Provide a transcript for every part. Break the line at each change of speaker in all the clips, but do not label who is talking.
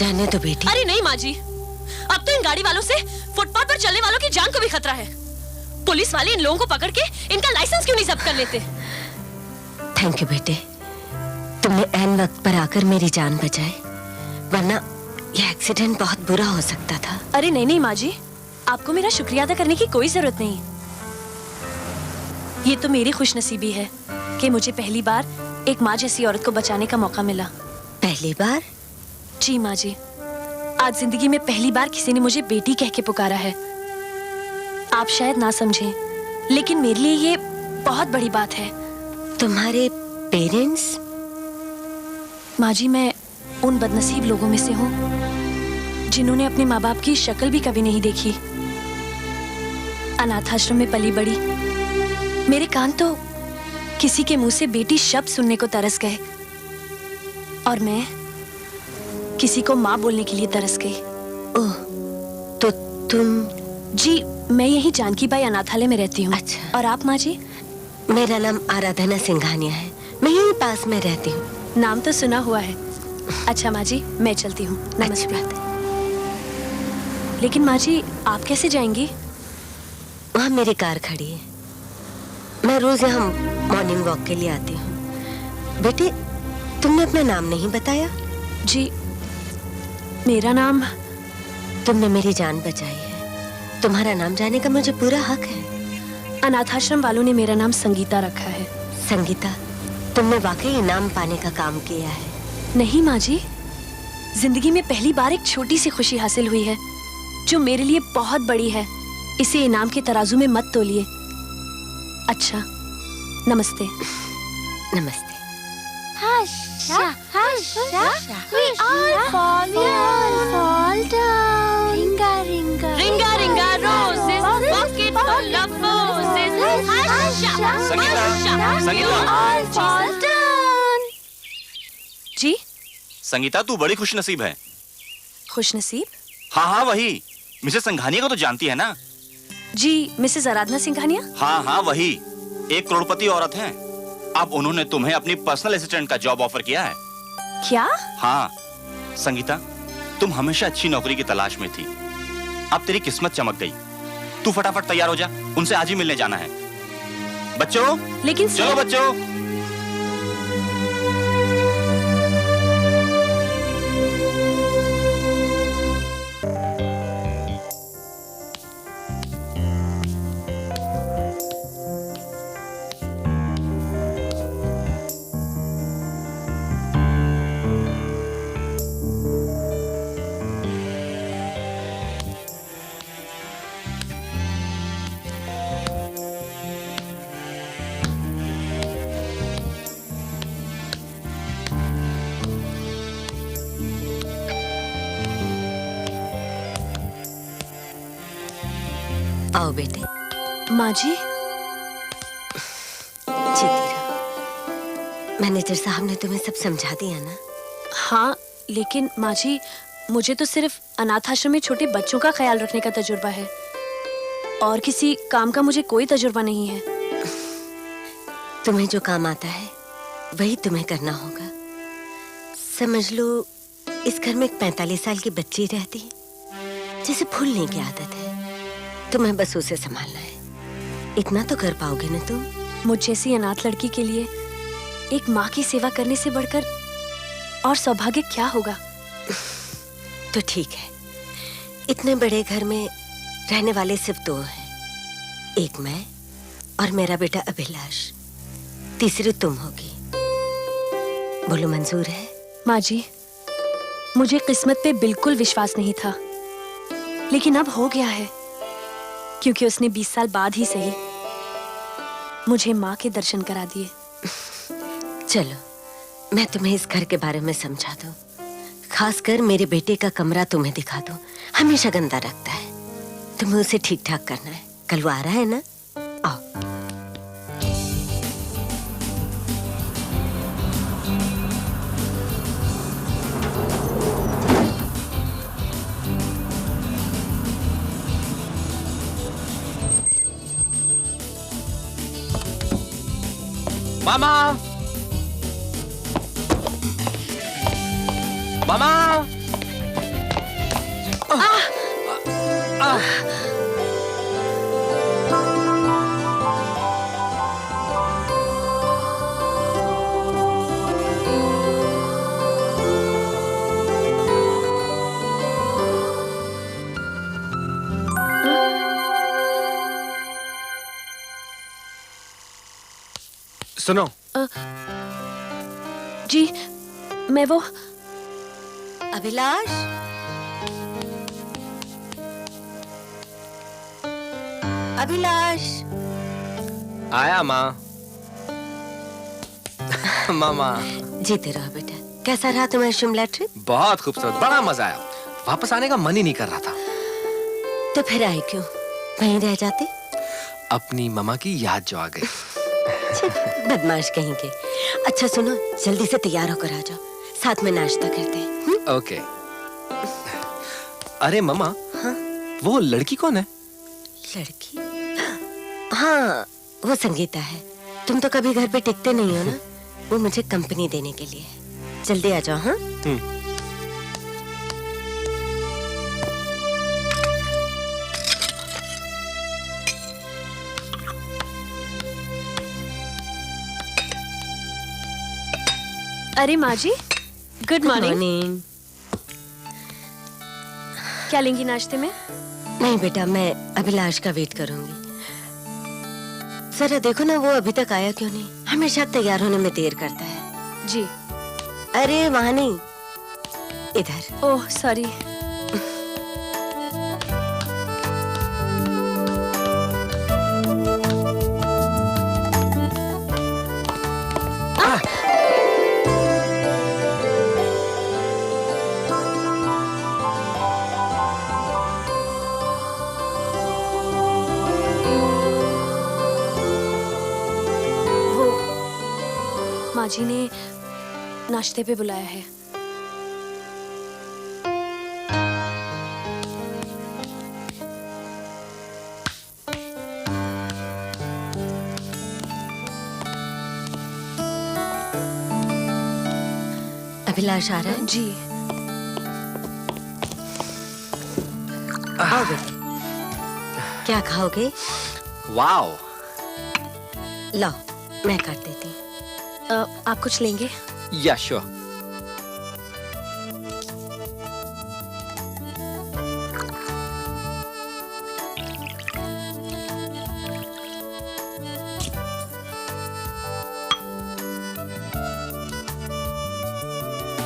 जाने दो बेटी।
अरे नहीं माँ जी, अब तो इन गाड़ी वालों से फुटपाथ पर चलने वालों की जान को भी खतरा है। पुलिस वाले इन लोगों को पकड़ के इनका लाइसेंस क्यों नहीं जब्त कर लेते?
थैंक यू बेटे, तुमने ऐन वक्त पर आकर मेरी जान बचाई, वरना यह एक्सीडेंट बहुत बुरा हो सकता था।
अरे नहीं नहीं माँ जी, आपको मेरा शुक्रिया अदा करने की कोई जरूरत नहीं। ये तो मेरी खुशनसीबी है कि मुझे पहली बार एक माँ जैसी औरत को बचाने का मौका मिला।
पहली बार?
जी माँ जी, आज जिंदगी में पहली बार किसी ने मुझे बेटी कह के पुकारा है। आप शायद ना समझें, लेकिन मेरे लिए ये बहुत बड़ी बात है।
तुम्हारे पेरेंट्स?
माँ जी, मैं उन बदनसीब लोगों में से हूँ जिन्होंने अपने माँ बाप की शक्ल भी कभी नहीं देखी। अनाथ आश्रम में पली बड़ी मेरे कान तो किसी के मुंह से बेटी शब्द सुनने को तरस गए, और मैं किसी को माँ बोलने के लिए तरस गई।
ओह, तो तुम?
जी, मैं यही जानकी बाई अनाथालय में रहती हूँ।
अच्छा।
और आप माँ जी?
मेरा नाम आराधना सिंघानिया है, मैं यहीं पास में रहती हूँ।
नाम तो सुना हुआ है। अच्छा माँ जी, मैं चलती हूँ।
अच्छी बात है।
लेकिन माँ जी, आप कैसे जाएंगी?
वहाँ मेरी कार खड़ी है, मैं रोज यहाँ मॉर्निंग वॉक के लिए आती हूँ। बेटे, तुमने अपना नाम नहीं बताया।
जी, मेरा नाम।
तुमने मेरी जान बचाई है, तुम्हारा नाम जानने का मुझे पूरा हक है।
अनाथाश्रम वालों ने मेरा नाम संगीता रखा है।
संगीता, तुमने वाकई इनाम पाने का काम किया है।
नहीं माँ जी, जिंदगी में पहली बार एक छोटी सी खुशी हासिल हुई है जो मेरे लिए बहुत बड़ी है। इसे इनाम के तराजू में मत तोलिए। अच्छा, नमस्ते।
नमस्ते।
Hush, hush, we all fall down. Ringa, ringa,
Ringa, ringa, roses, pocket full of roses. Hush,
Sangeeta, Sangeeta.
we all fall down.
जी,
संगीता, तू बड़ी खुशनसीब है।
खुशनसीब?
हाँ हाँ, वही मिसेस संघानिया को तो जानती है ना?
जी, मिसेस आराधना सिंघानिया?
हाँ हाँ, वही 1 करोड़पति औरत हैं। अब उन्होंने तुम्हें अपनी पर्सनल असिस्टेंट का जॉब ऑफर किया है।
क्या?
हाँ संगीता, तुम हमेशा अच्छी नौकरी की तलाश में थी, अब तेरी किस्मत चमक गई। तू फटाफट तैयार हो जा, उनसे आज ही मिलने जाना है। बच्चों,
लेकिन
चलो बच्चों।
आओ बेटे।
माँ जी,
जीती रहो। मैनेजर साहब ने तुम्हें सब समझा दिया ना?
हाँ, लेकिन माँ जी, मुझे तो सिर्फ अनाथ आश्रम में छोटे बच्चों का ख्याल रखने का तजुर्बा है, और किसी काम का मुझे कोई तजुर्बा नहीं है।
तुम्हें जो काम आता है वही तुम्हें करना होगा। समझ लो, इस घर में एक 45 साल की बच्ची रहती जिसे भूलने की आदत है, तुम्हें बस उसे संभालना है। इतना तो कर पाओगे ना तुम?
मुझ जैसी अनाथ लड़की के लिए एक माँ की सेवा करने से बढ़कर और सौभाग्य क्या होगा?
तो ठीक है, इतने बड़े घर में रहने वाले सिर्फ 2 हैं, एक मैं और मेरा बेटा अभिलाष, तीसरी तुम होगी। बोलो, मंजूर है?
माँ जी, मुझे किस्मत पे बिल्कुल विश्वास नहीं था, लेकिन अब हो गया है, क्योंकि उसने 20 साल बाद ही सही मुझे माँ के दर्शन करा दिए।
चलो, मैं तुम्हें इस घर के बारे में समझा दूं, खासकर मेरे बेटे का कमरा तुम्हें दिखा दूं। हमेशा गंदा रखता है, तुम्हें उसे ठीक ठाक करना है। कल वो आ रहा है ना? आओ।
मामा, मामा,
सुनो।
जी, मैं वो
अभिलाष, अभिलाष।
आया माँ। मामा।
जीते रहो बेटा। कैसा रहा तुम्हारा शिमला ट्रिप?
बहुत खूबसूरत, बड़ा मजा आया। वापस आने का मन ही नहीं कर रहा था।
तो फिर आए क्यों? वहीं रह जाते।
अपनी मामा की याद जो आ गई।
बदमाश कहीं के। अच्छा सुनो, जल्दी से तैयार होकर आ जाओ, साथ में नाश्ता करते हैं।
ओके। अरे मामा।
हाँ?
वो लड़की कौन है?
लड़की? हाँ, वो संगीता है। तुम तो कभी घर पे टिकते नहीं हो ना, वो मुझे कंपनी देने के लिए है। जल्दी आ जाओ। हाँ?
अरे माँ जी, गुड मॉर्निंग।
मॉर्निंग।
क्या लेंगी नाश्ते में?
नहीं बेटा, मैं अभिलाष का वेट करूंगी। जरा देखो ना, वो अभी तक आया क्यों नहीं? हमेशा तैयार होने में देर करता है।
जी।
अरे वहाँ नहीं, इधर।
Oh sorry. माँ जी ने नाश्ते पे बुलाया है।
अभिलाष आ रहा है?
जी।
आओ बेटे, क्या खाओगे?
वाओ।
लाओ, मैं कर देती हूँ।
आप कुछ लेंगे?
या श्योर।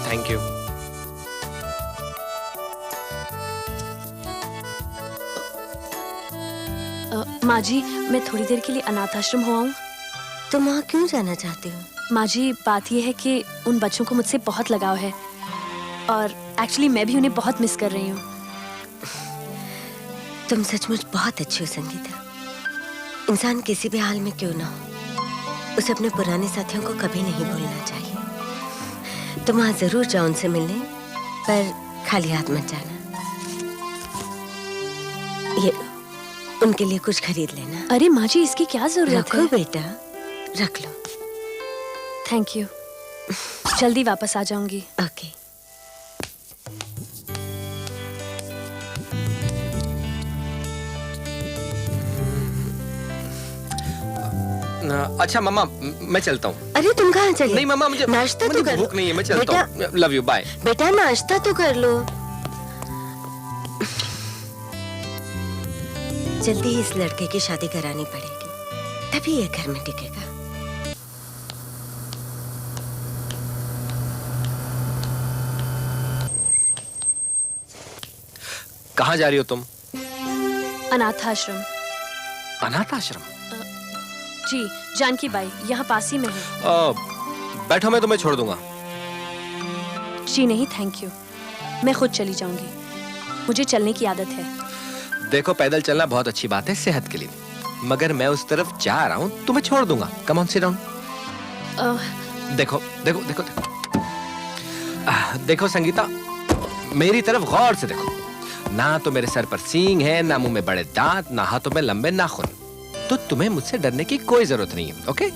Thank you.
माँ जी, मैं थोड़ी देर के लिए अनाथ आश्रम हो आऊं?
तुम वहाँ क्यों जाना चाहती हो?
माँ जी, बात यह है कि उन बच्चों को मुझसे बहुत लगाव है और एक्चुअली मैं भी उन्हें बहुत मिस कर रही हूँ।
तुम सचमुच बहुत अच्छी हो संगीता। इंसान किसी भी हाल में क्यों ना हो, उसे अपने पुराने साथियों को कभी नहीं भूलना चाहिए। तुम वहाँ जरूर जाओ उनसे मिलने, पर खाली हाथ मत जाना। ये उनके लिए कुछ खरीद लेना।
अरे माँ जी, इसकी क्या जरूरत है?
रखो बेटा, रख लो।
Thank you. जल्दी वापस आ जाऊंगी।
ओके।
अच्छा मामा, मैं चलता हूँ।
अरे तुम कहाँ चले?
नहीं मामा, मुझे
नाश्ता तो कर लो।
भूख नहीं है, मैं चलता हूँ। Love you, bye.
बेटा नाश्ता तो कर लो। जल्दी ही इस लड़के की शादी करानी पड़ेगी, तभी ये घर में टिकेगा।
कहाँ जा रही हो तुम?
अनाथ आश्रम।
अनाथ आश्रम?
जी, जानकी बाई, यहाँ पास ही में है।
बैठो, मैं तुम्हें छोड़ दूंगा।
जी नहीं, थैंक यू। मैं खुद चली जाऊंगी, मुझे चलने की आदत है।
देखो, पैदल चलना बहुत अच्छी बात है सेहत के लिए, मगर मैं उस तरफ जा रहा हूँ, तुम्हें छोड़ दूंगा। Come on, sit down. देखो देखो देखो देखो, देखो संगीता, मेरी तरफ गौर से देखो। ना तो मेरे सर पर सींग है, ना मुंह में बड़े दांत, ना हाथों में लंबे नाखून। तो तुम्हें मुझसे डरने की कोई जरूरत नहीं है, ओके?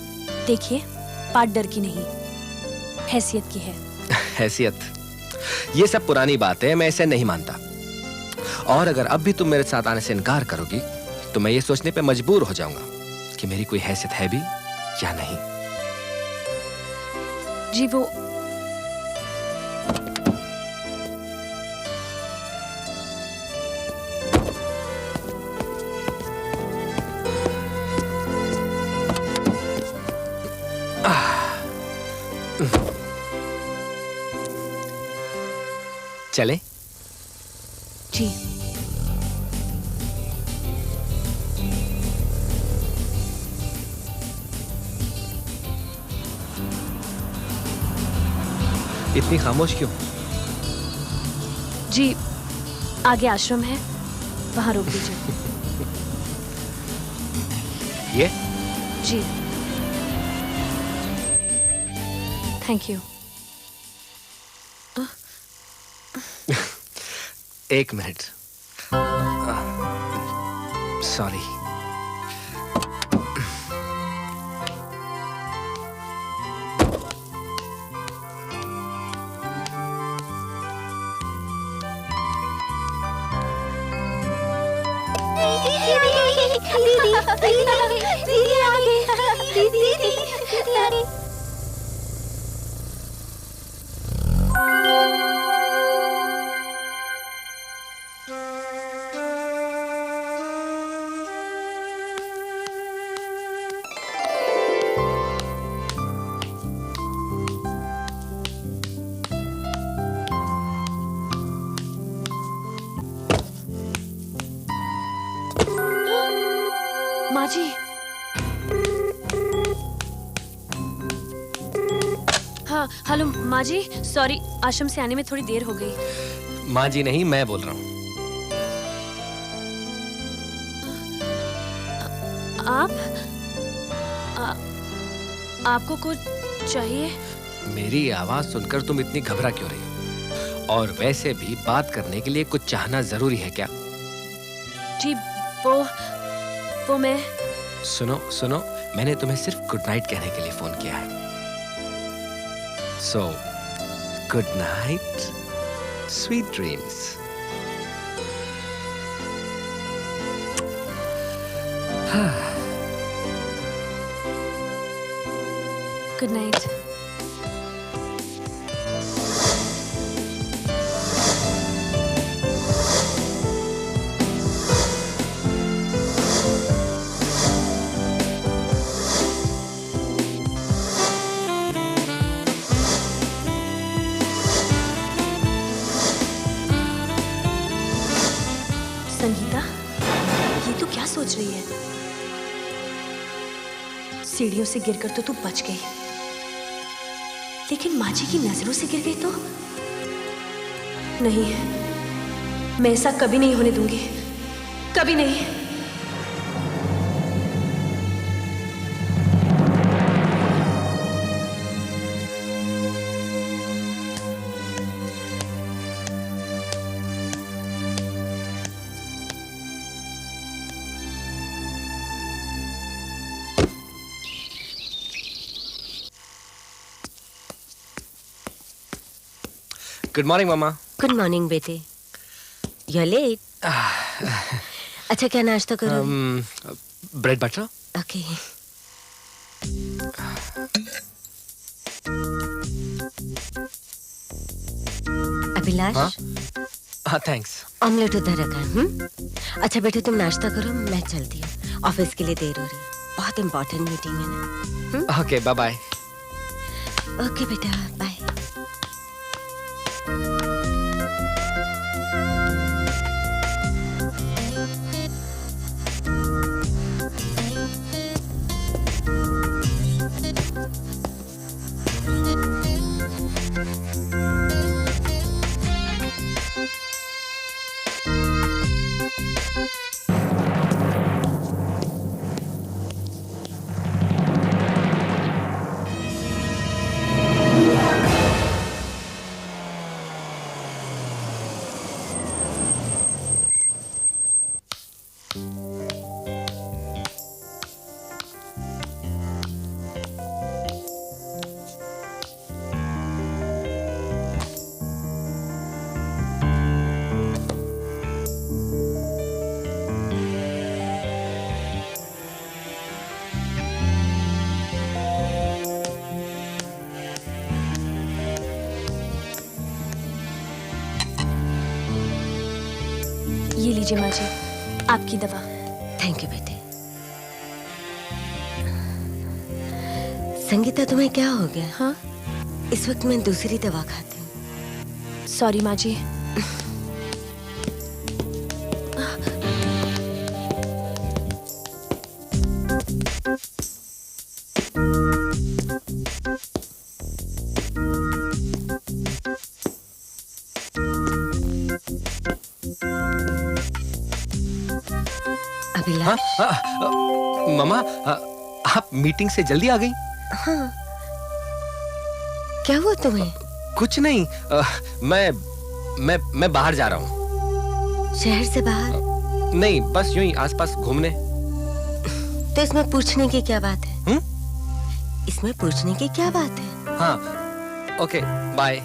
देखिए, बात डर की नहीं, हैसियत की है।
हैसियत? ये सब पुरानी बात है, मैं इसे नहीं मानता। और अगर अब भी तुम मेरे साथ आने से इनकार करोगी तो मैं ये सोचने पे मजबूर हो जाऊंगा कि मेरी कोई हैसियत है भी या नहीं।
जी वो
चले?
जी
इतनी खामोश क्यों?
जी आगे आश्रम है, वहां रोक दीजिए।
ये
जी थैंक यू।
एक मिनट। सॉरी।
दीदी आ गई, दीदी आ गई।
माँ जी, हाँ हेलो माँ जी, सॉरी आश्रम से आने में थोड़ी देर हो गई।
माँ जी नहीं, मैं बोल रहा हूँ।
आप आपको कुछ चाहिए?
मेरी आवाज सुनकर तुम इतनी घबरा क्यों रही हो? और वैसे भी बात करने के लिए कुछ चाहना जरूरी है क्या?
जी वो मैं
सुनो सुनो, मैंने तुम्हें सिर्फ गुड नाइट कहने के लिए फोन किया है। So good night, sweet dreams.
Good night. Sangeeta, ये तू क्या सोच रही है? सीढ़ियों से गिरकर तो तू बच गई, लेकिन माँ जी की नजरों से गिर गई तो? नहीं, मैं ऐसा कभी नहीं होने दूंगी, कभी नहीं।
गुड मॉर्निंग मामा।
गुड मॉर्निंग बेटे। You are late. अच्छा क्या नाश्ता करो?
Bread butter.
ओके। अभिलाष,
हाँ थैंक्स।
ऑमलेट उधर रखा है। अच्छा बेटे तुम नाश्ता करो, मैं चलती हूँ, ऑफिस के लिए देर हो रही है, बहुत इंपॉर्टेंट मीटिंग है ना।
Okay bye bye.
ओके बेटा बाय।
लीजिए माँ जी, आपकी दवा।
थैंक यू बेटे। संगीता, तुम्हें क्या हो गया?
हाँ,
इस वक्त मैं दूसरी दवा खाती हूँ।
सॉरी माँ जी।
अभिलाष।
मामा, आप मीटिंग से जल्दी आ गई?
हाँ, क्या हुआ तुम्हें?
कुछ नहीं, मैं बाहर जा रहा हूँ।
शहर से बाहर?
नहीं, बस यूं ही आसपास घूमने।
तो इसमें पूछने की क्या बात है? इसमें पूछने की क्या बात है?
हाँ, ओके, बाय।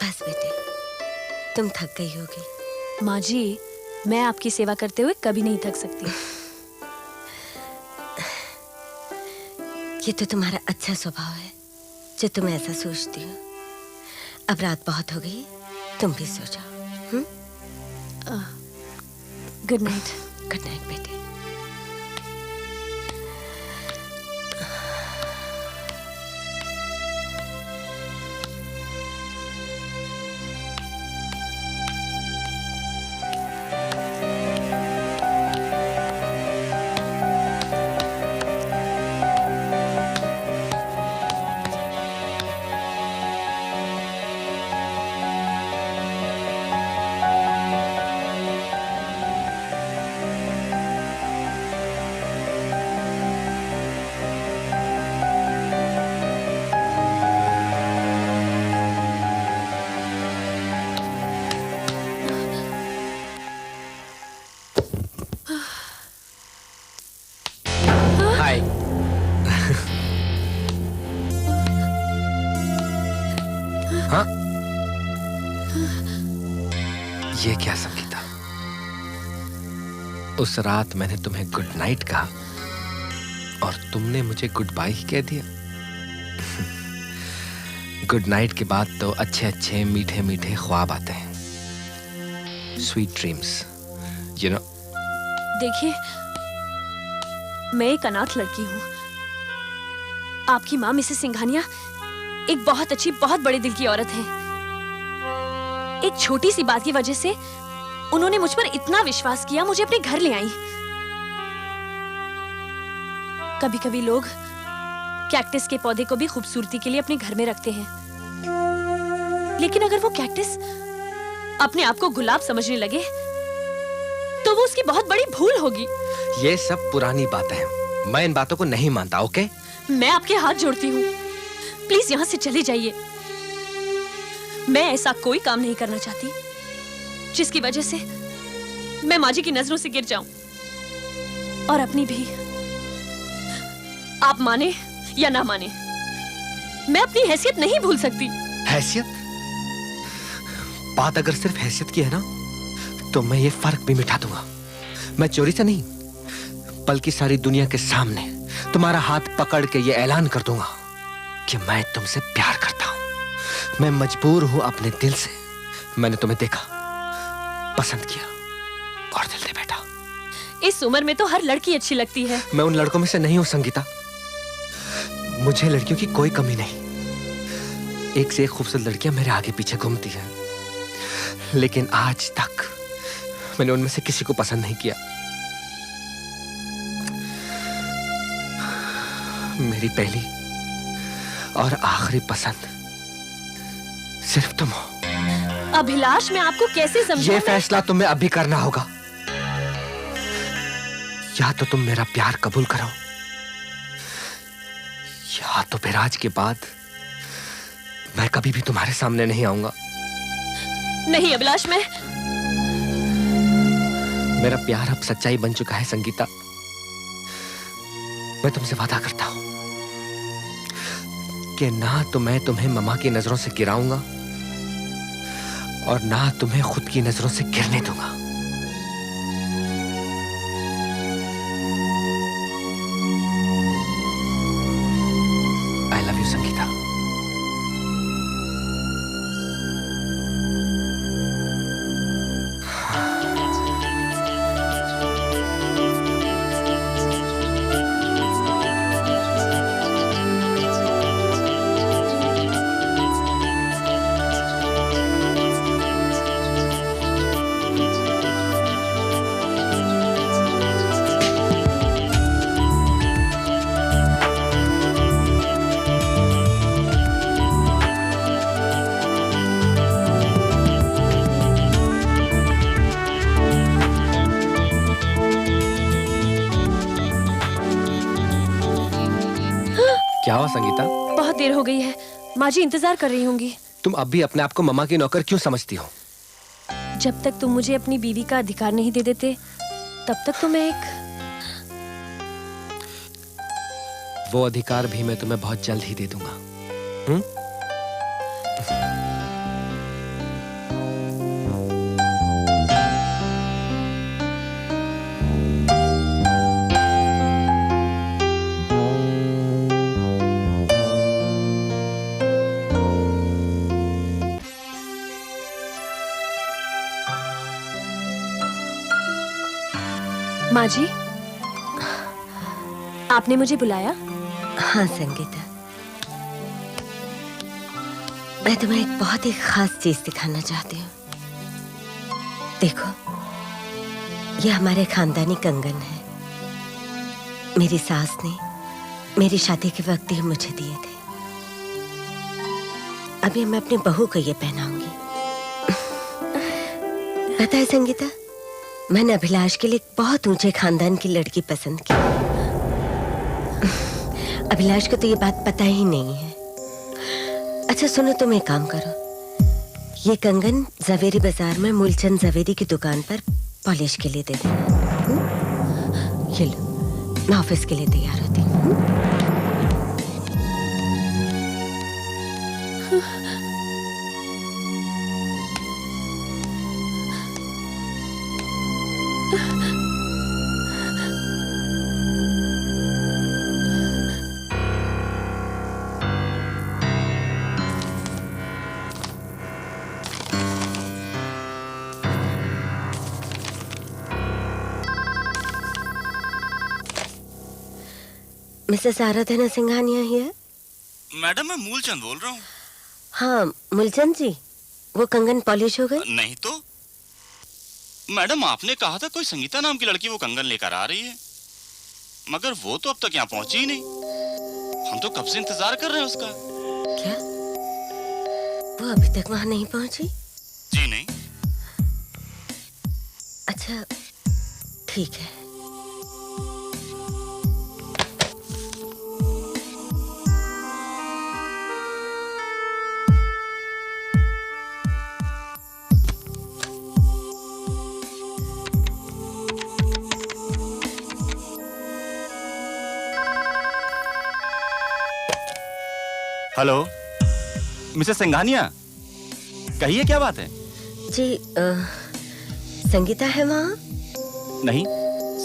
बस बेटे, तुम थक गई होगी।
माँ जी, मैं आपकी सेवा करते हुए कभी नहीं थक सकती।
ये तो तुम्हारा अच्छा स्वभाव है जो तुम ऐसा सोचती हो। अब रात बहुत हो गई, तुम भी सो जाओ।
Good night.
गुड नाइट बेटे।
हाय। हाँ? ये क्या संगीता? उस रात मैंने तुम्हें गुड नाइट कहा और तुमने मुझे गुड बाय ही कह दिया। गुड नाइट के बाद तो अच्छे अच्छे मीठे मीठे ख्वाब आते हैं। Sweet dreams, you know.
देखिए, मैं एक अनाथ लड़की हूँ। आपकी माँ मिसेस सिंघानिया एक बहुत अच्छी, बहुत बड़े दिल की औरत है। एक छोटी सी बात की वजह से उन्होंने मुझ पर इतना विश्वास किया, मुझे अपने घर ले आई। कभी कभी लोग कैक्टस के पौधे को भी खूबसूरती के लिए अपने घर में रखते हैं, लेकिन अगर वो कैक्टस अपने आप को गुलाब समझने लगे तो वो उसकी बहुत बड़ी भूल होगी।
ये सब पुरानी बातें हैं, मैं इन बातों को नहीं मानता। ओके,
मैं आपके हाथ जोड़ती हूँ, प्लीज यहाँ से चले जाइए। मैं ऐसा कोई काम नहीं करना चाहती जिसकी वजह से मैं माँ जी की नजरों से गिर जाऊं, और अपनी भी। आप माने या ना माने, मैं अपनी हैसियत नहीं भूल सकती।
हैसियत? बात अगर सिर्फ हैसियत की है ना, तो मैं ये फर्क भी मिटा दूंगा। मैं चोरी से नहीं, बल्कि सारी दुनिया के सामने तुम्हारा हाथ पकड़ के ये ऐलान कर दूंगा कि मैं तुमसे प्यार करता हूं। मैं मजबूर हूं अपने दिल से। मैंने तुम्हें देखा, पसंद किया और दिल दे बैठा।
इस उम्र में तो हर लड़की अच्छी लगती है।
मैं उन लड़कों में से नहीं हूं संगीता। मुझे लड़कियों की कोई कमी नहीं। एक से एक खूबसूरत लड़कियां मेरे आगे पीछे घूमती हैं, लेकिन आज तक मैंने उनमें से किसी को पसंद नहीं किया। मेरी पहली और आखिरी पसंद सिर्फ तुम हो।
अभिलाष, मैं आपको कैसे समझाऊं?
ये फैसला तुम्हें अभी करना होगा। या तो तुम मेरा प्यार कबूल करो, या तो फिर आज के बाद मैं कभी भी तुम्हारे सामने नहीं आऊंगा।
नहीं अभिलाष,
मेरा प्यार अब सच्चाई बन चुका है संगीता। मैं तुमसे वादा करता हूं कि ना तो मैं तुम्हें ममा की नजरों से गिराऊंगा और ना तुम्हें खुद की नजरों से गिरने दूंगा। I love you Sangeeta. क्या हुआ संगीता?
बहुत देर हो गई है, माँ जी इंतजार कर रही होंगी।
तुम अब भी अपने आप को मम्मा की नौकर क्यों समझती हो?
जब तक तुम मुझे अपनी बीवी का अधिकार नहीं दे देते, तब तक तो मैं एक...
वो अधिकार भी मैं तुम्हें बहुत जल्द ही दे दूंगा। हम्म?
माँ जी, आपने मुझे बुलाया?
हाँ संगीता, मैं तुम्हें एक बहुत ही खास चीज दिखाना चाहती हूँ। देखो, ये हमारे खानदानी कंगन है। मेरी सास ने मेरी शादी के वक्त ही मुझे दिए थे। अभी मैं अपनी बहू को ये पहनाऊंगी। पता है संगीता, मैंने अभिलाष के लिए एक बहुत ऊंचे खानदान की लड़की पसंद की। अभिलाष को तो ये बात पता ही नहीं है। अच्छा सुनो, तुम एक काम करो, ये कंगन जवेरी बाजार में मूलचंद जवेरी की दुकान पर पॉलिश के लिए दे देना। ये लो, मैं ऑफिस के लिए तैयार होती हूँ। Mrs Aradhana Singhania here?
Madam मैं मूलचंद बोल रहा हूँ।
हाँ मूलचंद जी, वो कंगन पॉलिश हो गई?
नहीं तो मैडम, आपने कहा था कोई संगीता नाम की लड़की वो कंगन लेकर आ रही है, मगर वो तो अब तक यहाँ पहुंची ही नहीं। हम तो कब से इंतजार कर रहे हैं उसका।
क्या वो अभी तक वहां नहीं पहुंची?
जी नहीं।
अच्छा ठीक है।
हेलो मिसेस सिंघानिया, कहिए क्या बात है?
जी संगीता है वहाँ?
नहीं,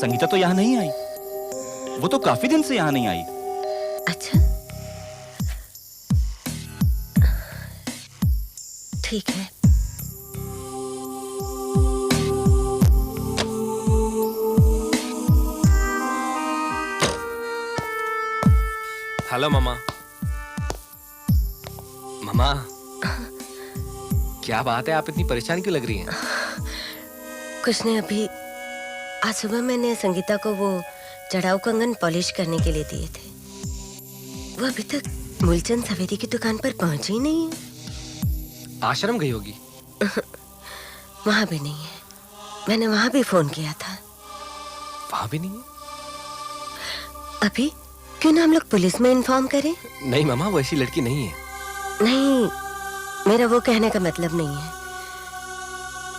संगीता तो यहाँ नहीं आई। वो तो काफी दिन से यहाँ नहीं आई।
अच्छा ठीक है।
हेलो मामा। मामा, क्या बात है, आप इतनी परेशान क्यों लग रही हैं?
कुछ नहीं, अभी आज सुबह मैंने संगीता को वो चढ़ाऊ कंगन पॉलिश करने के लिए दिए थे। वो अभी तक मूलचंद सवेरी की दुकान पर पहुंची ही नहीं है।
आश्रम गई होगी।
वहां भी नहीं है। मैंने वहां भी फोन किया था।
वहां भी नहीं है?
अभी क्यों ना हम लोग पुलिस में इन्फॉर्म करें?
नहीं मामा, वो ऐसी लड़की नहीं है।
नहीं, मेरा वो कहने का मतलब नहीं है।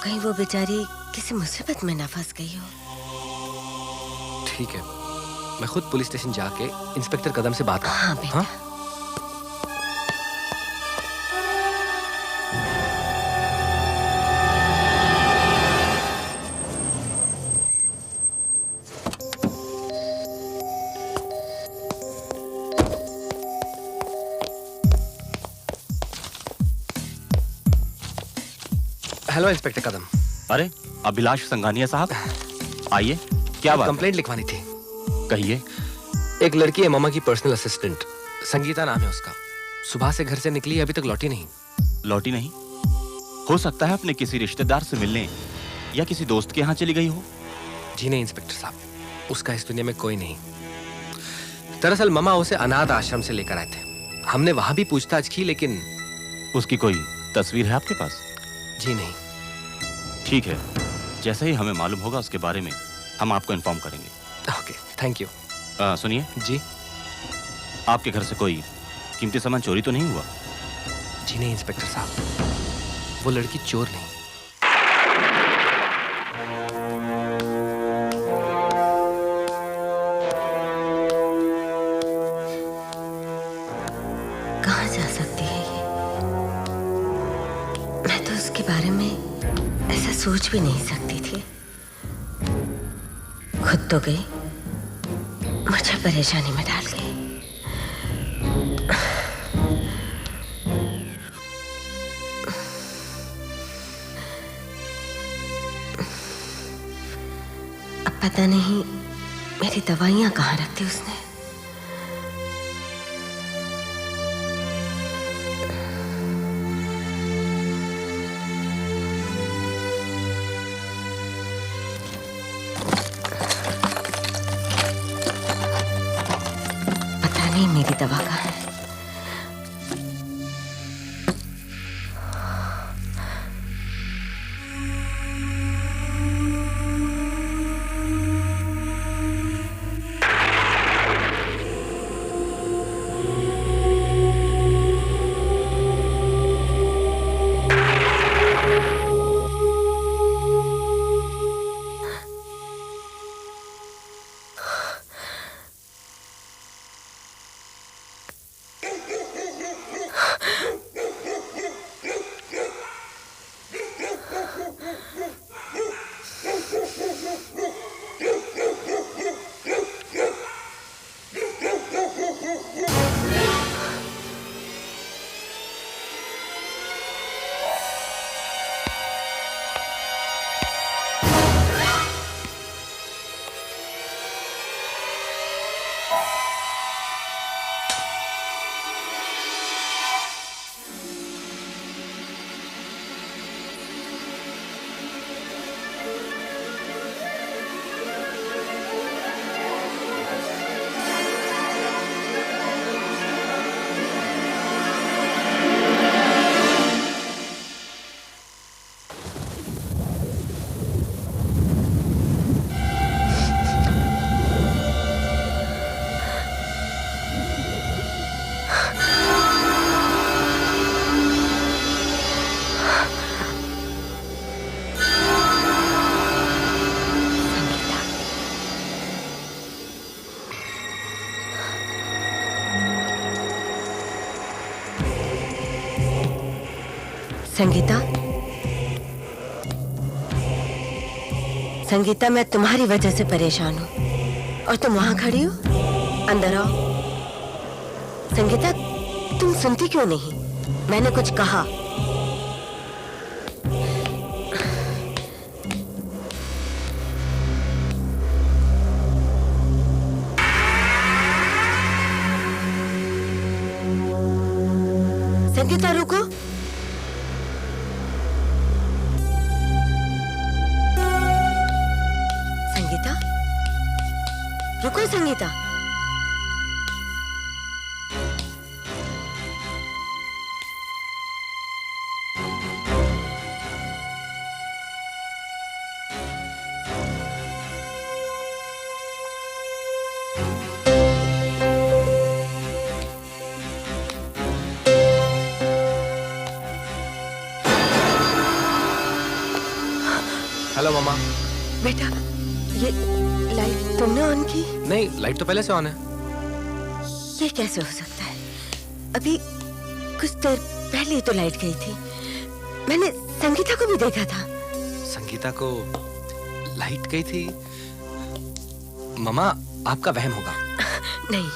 कहीं वो बेचारी किसी मुसीबत में ना फंस गई हो।
ठीक है, मैं खुद पुलिस स्टेशन जाके इंस्पेक्टर कदम से बात
हाँ बेटा।
हाँ? हेलो इंस्पेक्टर कदम।
अरे अभिलाष संघानिया साहब, आइए। क्या बात?
कंप्लेंट लिखवानी थी।
कहिए।
एक लड़की है मामा की पर्सनल असिस्टेंट, संगीता नाम है उसका। सुबह से घर से निकली, अभी तक लौटी नहीं।
लौटी नहीं? हो सकता है अपने किसी रिश्तेदार से मिलने या किसी दोस्त के यहाँ चली गई हो।
जी नहीं इंस्पेक्टर साहब, उसका इस दुनिया में कोई नहीं। दरअसल मामा उसे अनाथ आश्रम से लेकर आए थे। हमने वहां भी पूछताछ की, लेकिन
उसकी कोई तस्वीर है आपके पास?
जी नहीं।
ठीक है, जैसे ही हमें मालूम होगा उसके बारे में हम आपको इन्फॉर्म करेंगे।
Okay, thank you.
सुनिए
जी।
आपके घर से कोई कीमती सामान चोरी तो नहीं हुआ?
जी नहीं इंस्पेक्टर साहब, वो लड़की चोर नहीं।
कहाँ जा सकती है ये? मैं तो उसके बारे में ऐसा सोच भी नहीं सकती थी। खुद तो गई, मुझे परेशानी में डाल गई। अब पता नहीं मेरी दवाइयां कहाँ रख दी उसने। पता नहीं मेरी दवा कहाँ है। संगीता, संगीता, मैं तुम्हारी वजह से परेशान हूँ और तुम वहां खड़ी हो। अंदर आओ। संगीता, तुम सुनती क्यों नहीं? मैंने कुछ कहा। संगीता रुको। संगीता, रुको संगीता।
हेलो मामा।
बेटा, ये लाइट तुमने ऑन की?
नहीं, लाइट तो पहले से ऑन है।
ये कैसे हो सकता है? अभी कुछ देर पहले ही तो लाइट गई थी। मैंने संगीता को भी देखा था।
संगीता को लाइट गई थी? मामा, आपका वहम होगा।
नहीं,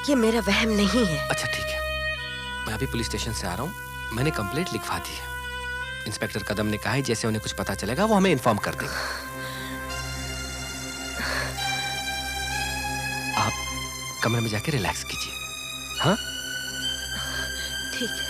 ये मेरा वहम नहीं है।
अच्छा ठीक है, मैं अभी पुलिस स्टेशन से आ रहा हूँ। मैंने कंप्लेंट लिखवा दी है। इंस्पेक्टर कदम ने कहा है जैसे उन्हें कुछ पता चलेगा वो हमें इन्फॉर्म कर देगा। आप कमरे में जाके रिलैक्स कीजिए। हाँ
ठीक है।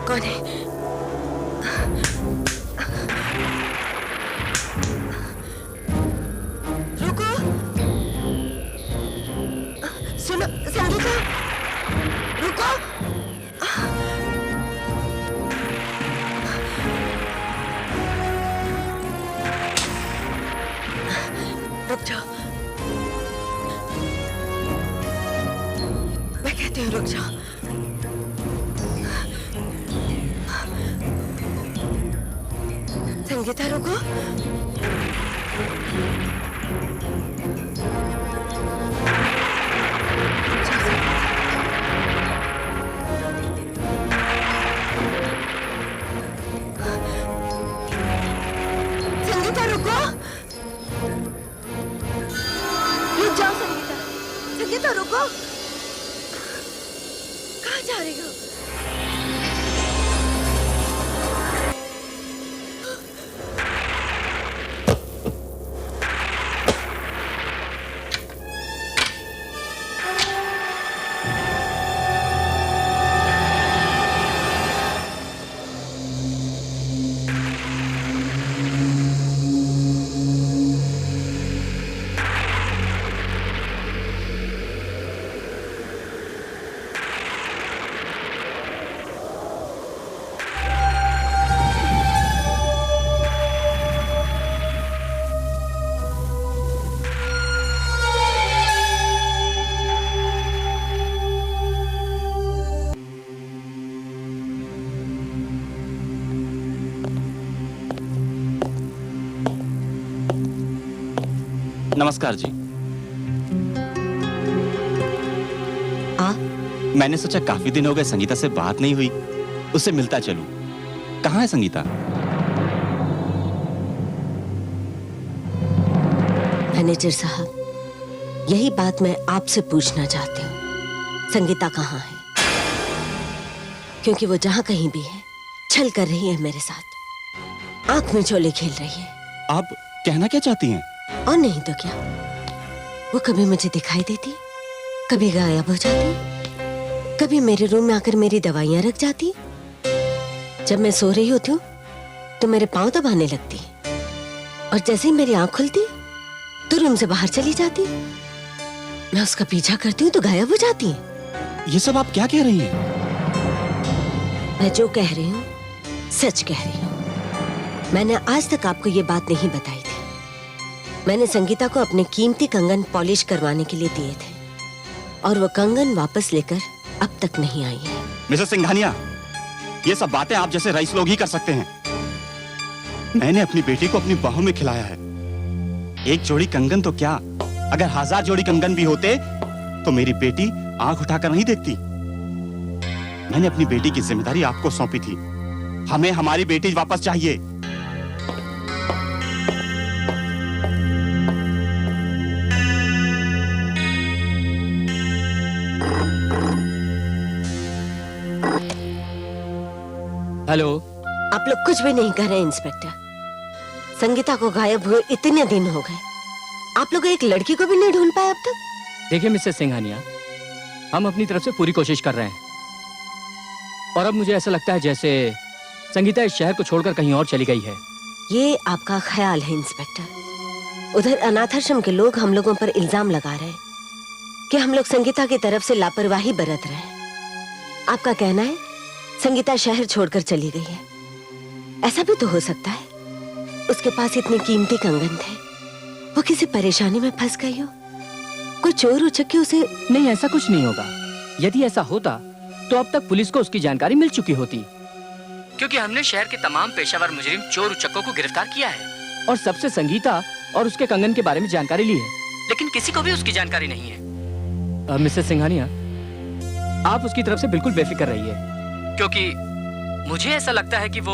कौन है? रुको, सुनो संगीता, रुको। रुक जाओ, मैं कहती हूँ रुक जाओ। संगीता रुको। संगीता रुको। रुक जाओ संगीता। संगीता रुको। कहाँ जा रही हो?
नमस्कार जी। मैंने सोचा काफी दिन हो गए संगीता से बात नहीं हुई, उससे मिलता चलूं। कहाँ है संगीता?
मैनेजर साहब, यही बात मैं आपसे पूछना चाहती हूँ। संगीता कहाँ है? क्योंकि वो जहाँ कहीं भी है, छल कर रही है मेरे साथ, आंख में झोले खेल रही है।
आप कहना क्या चाहती हैं?
और नहीं तो क्या, वो कभी मुझे दिखाई देती, कभी गायब हो जाती, कभी मेरे रूम में आकर मेरी दवाइयां रख जाती। जब मैं सो रही होती हूँ तो मेरे पांव दबाने लगती, और जैसे ही मेरी आंख खुलती तो रूम से बाहर चली जाती। मैं उसका पीछा करती हूँ तो गायब हो जाती है।
ये सब आप क्या कह रही हैं?
मैं जो कह रही हूँ सच कह रही हूँ। मैंने आज तक आपको ये बात नहीं बताई थी। मैंने संगीता को अपने कीमती कंगन पॉलिश करवाने के लिए दिए थे, और वो कंगन वापस लेकर अब तक नहीं आई है।
मिसेस सिंघानिया, ये सब बातें आप जैसे रईस लोग ही कर सकते हैं। मैंने अपनी बेटी को अपनी बाहों में खिलाया है। एक जोड़ी कंगन तो क्या, अगर 1000 जोड़ी कंगन भी होते तो मेरी बेटी आंख उठाकर नहीं देखती। मैंने अपनी बेटी की जिम्मेदारी आपको सौंपी थी। हमें हमारी बेटी वापस चाहिए।
हेलो।
आप लोग कुछ भी नहीं कर रहे इंस्पेक्टर। संगीता को गायब हुए इतने दिन हो गए, आप लोग एक लड़की को भी नहीं ढूंढ पाए अब तक।
देखिए मिसेस सिंघानिया, हम अपनी तरफ से पूरी कोशिश कर रहे हैं, और अब मुझे ऐसा लगता है जैसे संगीता इस शहर को छोड़कर कहीं और चली गई है।
ये आपका ख्याल है इंस्पेक्टर। उधर अनाथाश्रम के लोग हम लोगों पर इल्जाम लगा रहे हैं कि हम लोग संगीता की तरफ से लापरवाही बरत रहे हैं। आपका कहना है संगीता शहर छोड़कर चली गई है। ऐसा भी तो हो सकता है उसके पास इतने कीमती कंगन थे, वो किसी परेशानी में फंस गई हो, कोई चोर उचक्के उसे।
नहीं, ऐसा कुछ नहीं होगा। यदि ऐसा होता तो अब तक पुलिस को उसकी जानकारी मिल चुकी होती, क्योंकि हमने शहर के तमाम पेशावर मुजरिम चोर उचक्कों को गिरफ्तार किया है और सबसे संगीता और उसके कंगन के बारे में जानकारी ली है, लेकिन किसी को भी उसकी जानकारी नहीं है। मिसेस सिंघानिया, आप उसकी तरफ से बिल्कुल बेफिक्र रहिए, क्योंकि मुझे ऐसा लगता है कि वो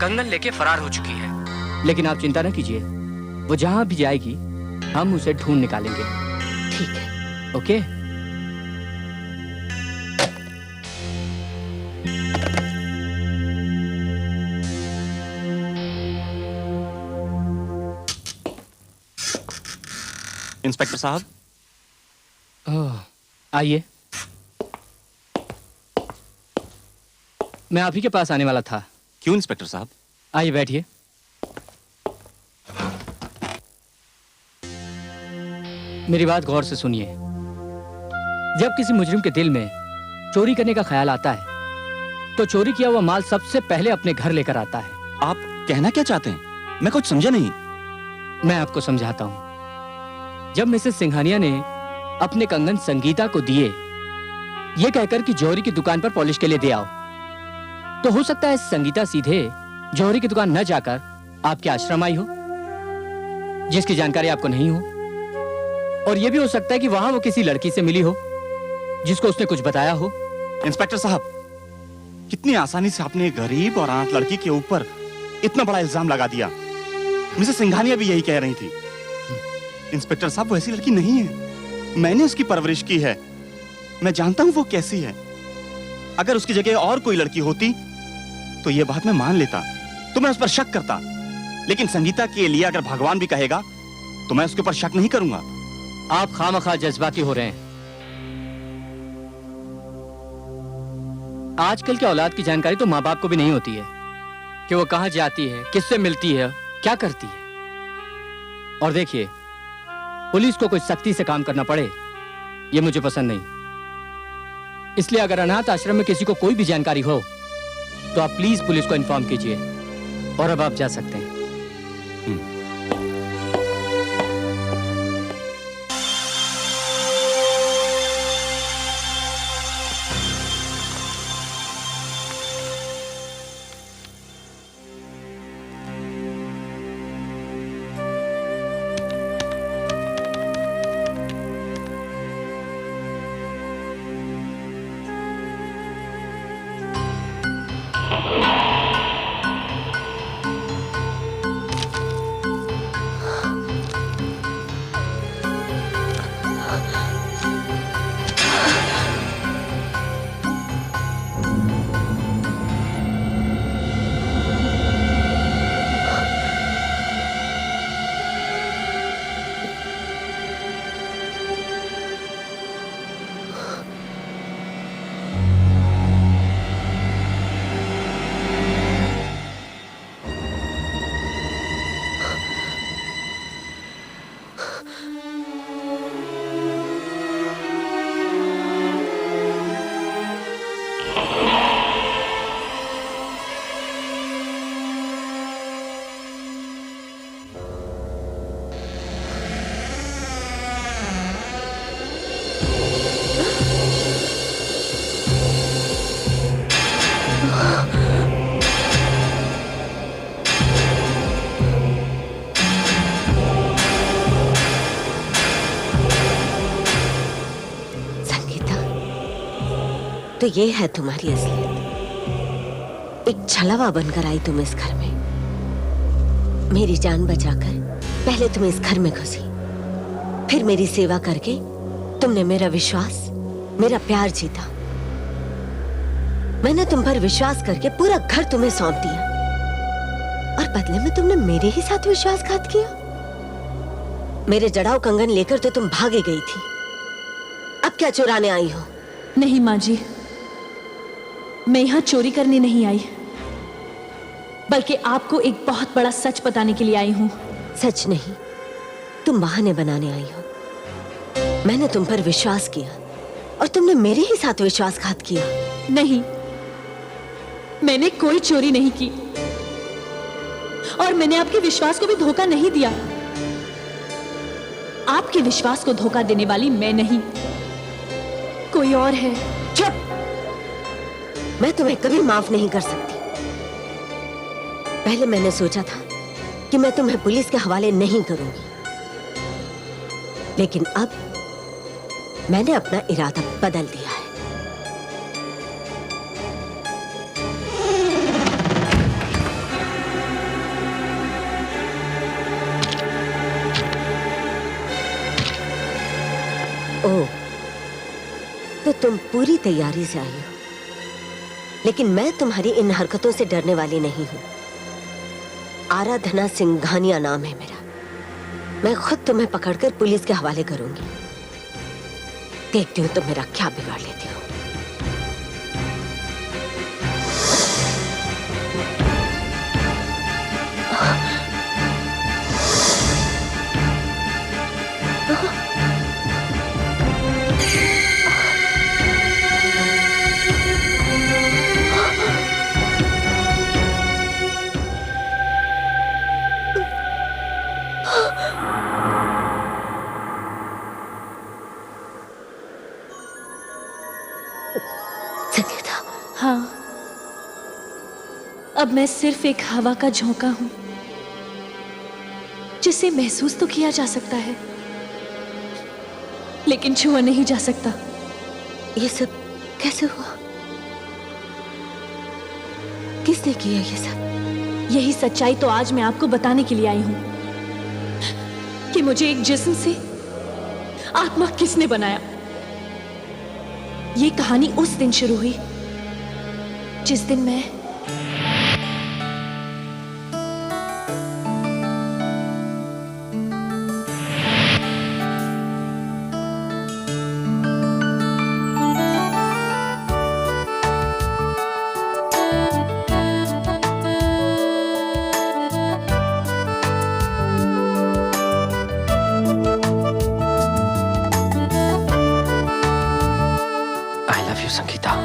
कंगन लेके फरार हो चुकी है। लेकिन आप चिंता न कीजिए, वो जहां भी जाएगी हम उसे ढूंढ निकालेंगे।
ठीक है।
ओके?
इंस्पेक्टर साहब,
आइए। मैं आप ही के पास आने वाला था।
क्यों इंस्पेक्टर साहब?
आइए बैठिए। मेरी बात गौर से सुनिए। जब किसी मुजरिम के दिल में चोरी करने का ख्याल आता है तो चोरी किया हुआ माल सबसे पहले अपने घर लेकर आता है।
आप कहना क्या चाहते हैं? मैं कुछ समझा नहीं।
मैं आपको समझाता हूं। जब मिसेस सिंघानिया ने अपने कंगन संगीता को दिए, ये कहकर कि जौहरी की दुकान पर पॉलिश के लिए दे आओ, तो हो सकता है संगीता सीधे जौहरी की दुकान न जाकर आपके आश्रम आई हो, जिसकी जानकारी आपको नहीं हो। और यह भी हो सकता है कि वहां वो किसी लड़की से मिली हो जिसको उसने कुछ बताया हो।
इंस्पेक्टर साहब, कितनी आसानी से आपने एक गरीब और अनाथ लड़की के ऊपर इतना बड़ा इल्जाम लगा दिया। मिसेस सिंघानिया भी यही कह रही थी। इंस्पेक्टर साहब, वो ऐसी लड़की नहीं है। मैंने उसकी परवरिश की है, मैं जानता हूं वो कैसी है। अगर उसकी जगह और कोई लड़की होती तो ये बात मैं मान लेता, तो मैं उस पर शक करता। लेकिन संगीता के लिए अगर भगवान भी कहेगा तो मैं उसके ऊपर शक नहीं करूंगा।
आप खामखा जज्बाती हो रहे हैं। आजकल के औलाद की जानकारी तो माँ बाप को भी नहीं होती है कि वो कहां जाती है, किससे मिलती है, क्या करती है। और देखिए, पुलिस को कोई सख्ती से काम करना पड़े, ये मुझे पसंद नहीं। इसलिए अगर अनाथ आश्रम में किसी को कोई भी जानकारी हो तो आप प्लीज पुलिस को इन्फॉर्म कीजिए। और अब आप जा सकते हैं।
तो ये है तुम्हारी असलियत। एक छलवा बनकर आई तुम इस घर में। मेरी जान बचाकर पहले तुम इस घर में घुसी, फिर मेरी सेवा करके तुमने मेरा विश्वास, मेरा प्यार जीता। मैंने तुम पर विश्वास करके पूरा घर तुम्हें सौंप दिया और बदले में तुमने मेरे ही साथ विश्वासघात किया। मेरे जड़ाऊ कंगन लेकर तो तुम भागे गई थी, अब क्या चुराने आई हो?
नहीं माँ जी, मैं यहाँ चोरी करने नहीं आई, बल्कि आपको एक बहुत बड़ा सच बताने के लिए आई हूँ।
सच नहीं, तुम बहाने बनाने आई हो। मैंने तुम पर विश्वास किया और तुमने मेरे ही साथ विश्वासघात किया।
नहीं, मैंने कोई चोरी नहीं की और मैंने आपके विश्वास को भी धोखा नहीं दिया। आपके विश्वास को धोखा देने वाली मैं नहीं, कोई और है।
चुप! मैं तुम्हें कभी माफ नहीं कर सकती। पहले मैंने सोचा था कि मैं तुम्हें पुलिस के हवाले नहीं करूंगी, लेकिन अब मैंने अपना इरादा बदल दिया है। ओह, तो तुम पूरी तैयारी से आई हो, लेकिन मैं तुम्हारी इन हरकतों से डरने वाली नहीं हूं। आराधना सिंघानिया नाम है मेरा। मैं खुद तुम्हें पकड़कर पुलिस के हवाले करूंगी। देखती हूँ तुम मेरा क्या बिगाड़ लेती हो। संगीता,
हाँ, अब मैं सिर्फ एक हवा का झोंका हूं जिसे महसूस तो किया जा सकता है, लेकिन छुआ नहीं जा सकता।
ये सब कैसे हुआ? किसने किया ये सब?
यही सच्चाई तो आज मैं आपको बताने के लिए आई हूं कि मुझे एक जिस्म से आत्मा किसने बनाया। ये कहानी उस दिन शुरू हुई जिस दिन मैं
आई लव यू संगीता।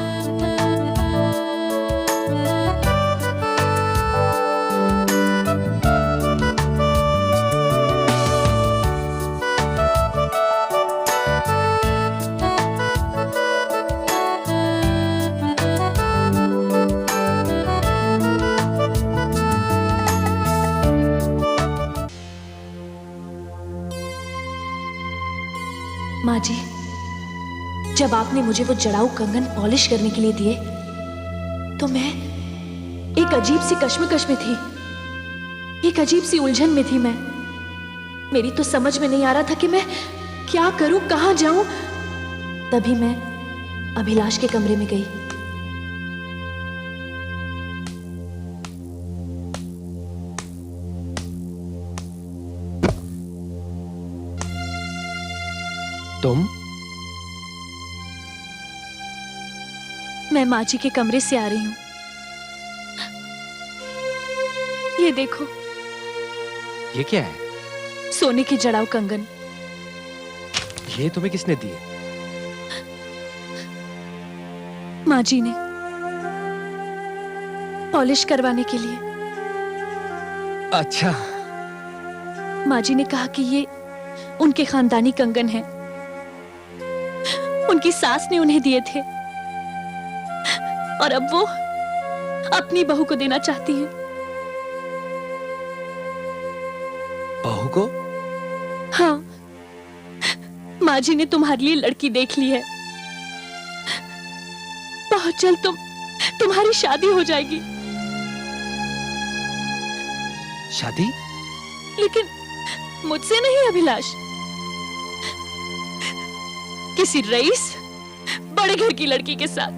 माँ जी, जब आपने मुझे वो जड़ाऊ कंगन पॉलिश करने के लिए दिए तो मैं एक अजीब सी कश्मकश में थी, एक अजीब सी उलझन में थी। मेरी तो समझ में नहीं आ रहा था कि मैं क्या करूं, कहां जाऊं। तभी मैं अभिलाष के कमरे में गई।
तुम?
मैं माँ जी के कमरे से आ रही हूँ। ये देखो,
ये क्या है?
सोने के जड़ाऊ कंगन।
ये तुम्हें किसने दिए?
माँ जी ने, पॉलिश करवाने के लिए।
अच्छा।
माँ जी ने कहा कि ये उनके खानदानी कंगन हैं। उनकी सास ने उन्हें दिए थे और अब वो अपनी बहू को देना चाहती हैं।
बहू को?
हाँ, माँ जी ने तुम्हारे लिए लड़की देख ली है। बहुत जल्द तुम्हारी शादी हो जाएगी।
शादी?
लेकिन मुझसे नहीं अभिलाष, किसी रईस बड़े घर की लड़की के साथ।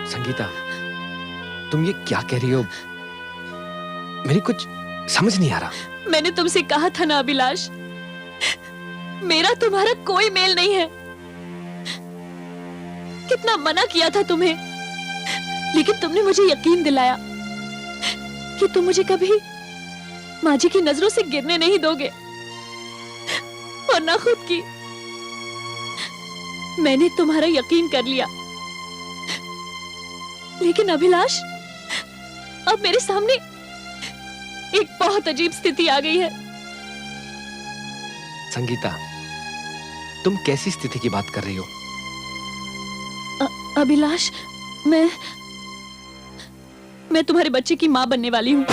संगीता, तुम ये क्या कह रही हो? मेरी कुछ समझ नहीं आ रहा।
मैंने तुमसे कहा था ना अभिलाष, मेरा तुम्हारा कोई मेल नहीं है। कितना मना किया था तुम्हें, लेकिन तुमने मुझे यकीन दिलाया कि तुम मुझे कभी माँ जी की नजरों से गिरने नहीं दोगे, और ना खुद की। मैंने तुम्हारा यकीन कर लिया, लेकिन अभिलाष, अब मेरे सामने एक बहुत अजीब स्थिति आ गई है।
संगीता, तुम कैसी स्थिति की बात कर रही हो?
अभिलाष, मैं तुम्हारे बच्चे की मां बनने वाली हूं।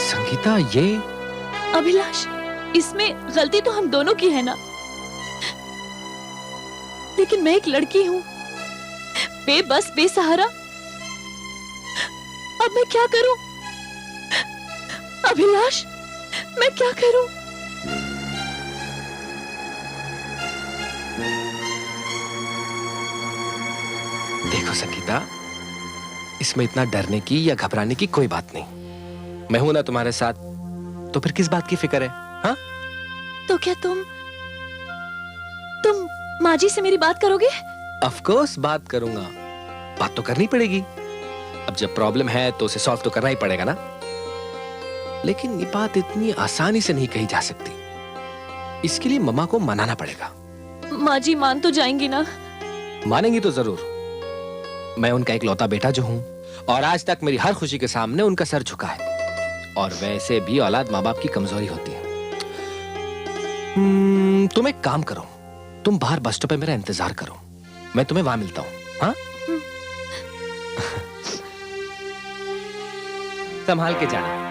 संगीता, ये
अभिलाष, इसमें गलती तो हम दोनों की है ना, लेकिन मैं एक लड़की हूं, बेबस, बेसहारा। अब मैं क्या करूं अभिलाष, मैं क्या करूं?
देखो संगीता, इसमें इतना डरने की या घबराने की कोई बात नहीं। मैं हूं ना तुम्हारे साथ, तो फिर किस बात की फिक्र है? हाँ?
तो क्या तुम माँ जी से मेरी बात करोगे?
ऑफ कोर्स बात करूंगा। बात तो करनी पड़ेगी। अब जब प्रॉब्लम है तो उसे सॉल्व तो करना ही पड़ेगा ना। लेकिन ये बात इतनी आसानी से नहीं कही जा सकती। इसके लिए मम्मा को मनाना पड़ेगा।
माँ जी मान तो जाएंगी ना?
मानेंगी तो जरूर। मैं उनका इकलौता बेटा जो हूं, और आज तक मेरी हर खुशी के सामने उनका सर झुका है। और वैसे भी औलाद माँ बाप की कमजोरी होती है। तुम एक काम करो, तुम बाहर बस स्टॉप पे मेरा इंतजार करो, मैं तुम्हें वहां मिलता हूं। हाँ? संभाल के जाना।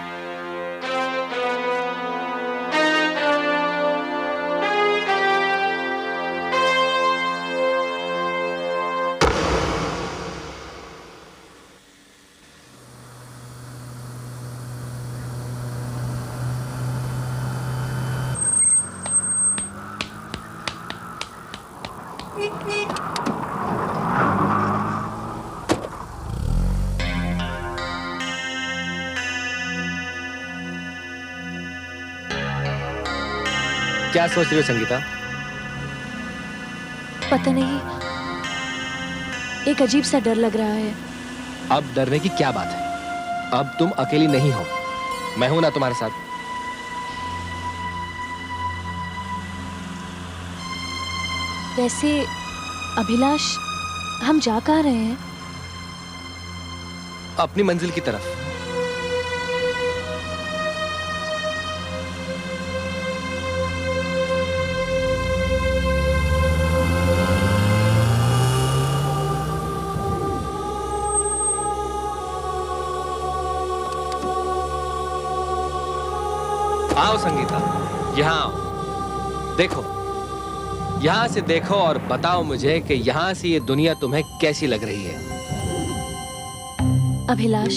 क्या सोच रही हो संगीता?
पता नहीं, एक अजीब सा डर लग रहा है।
अब डरने की क्या बात है? अब तुम अकेली नहीं हो, मैं हूं ना तुम्हारे साथ।
वैसे अभिलाष, हम जा कहाँ रहे हैं?
अपनी मंजिल की तरफ। आओ संगीता, यहाँ आओ। देखो, यहाँ से देखो और बताओ मुझे कि यहाँ से ये दुनिया तुम्हें कैसी लग रही है।
अभिलाष,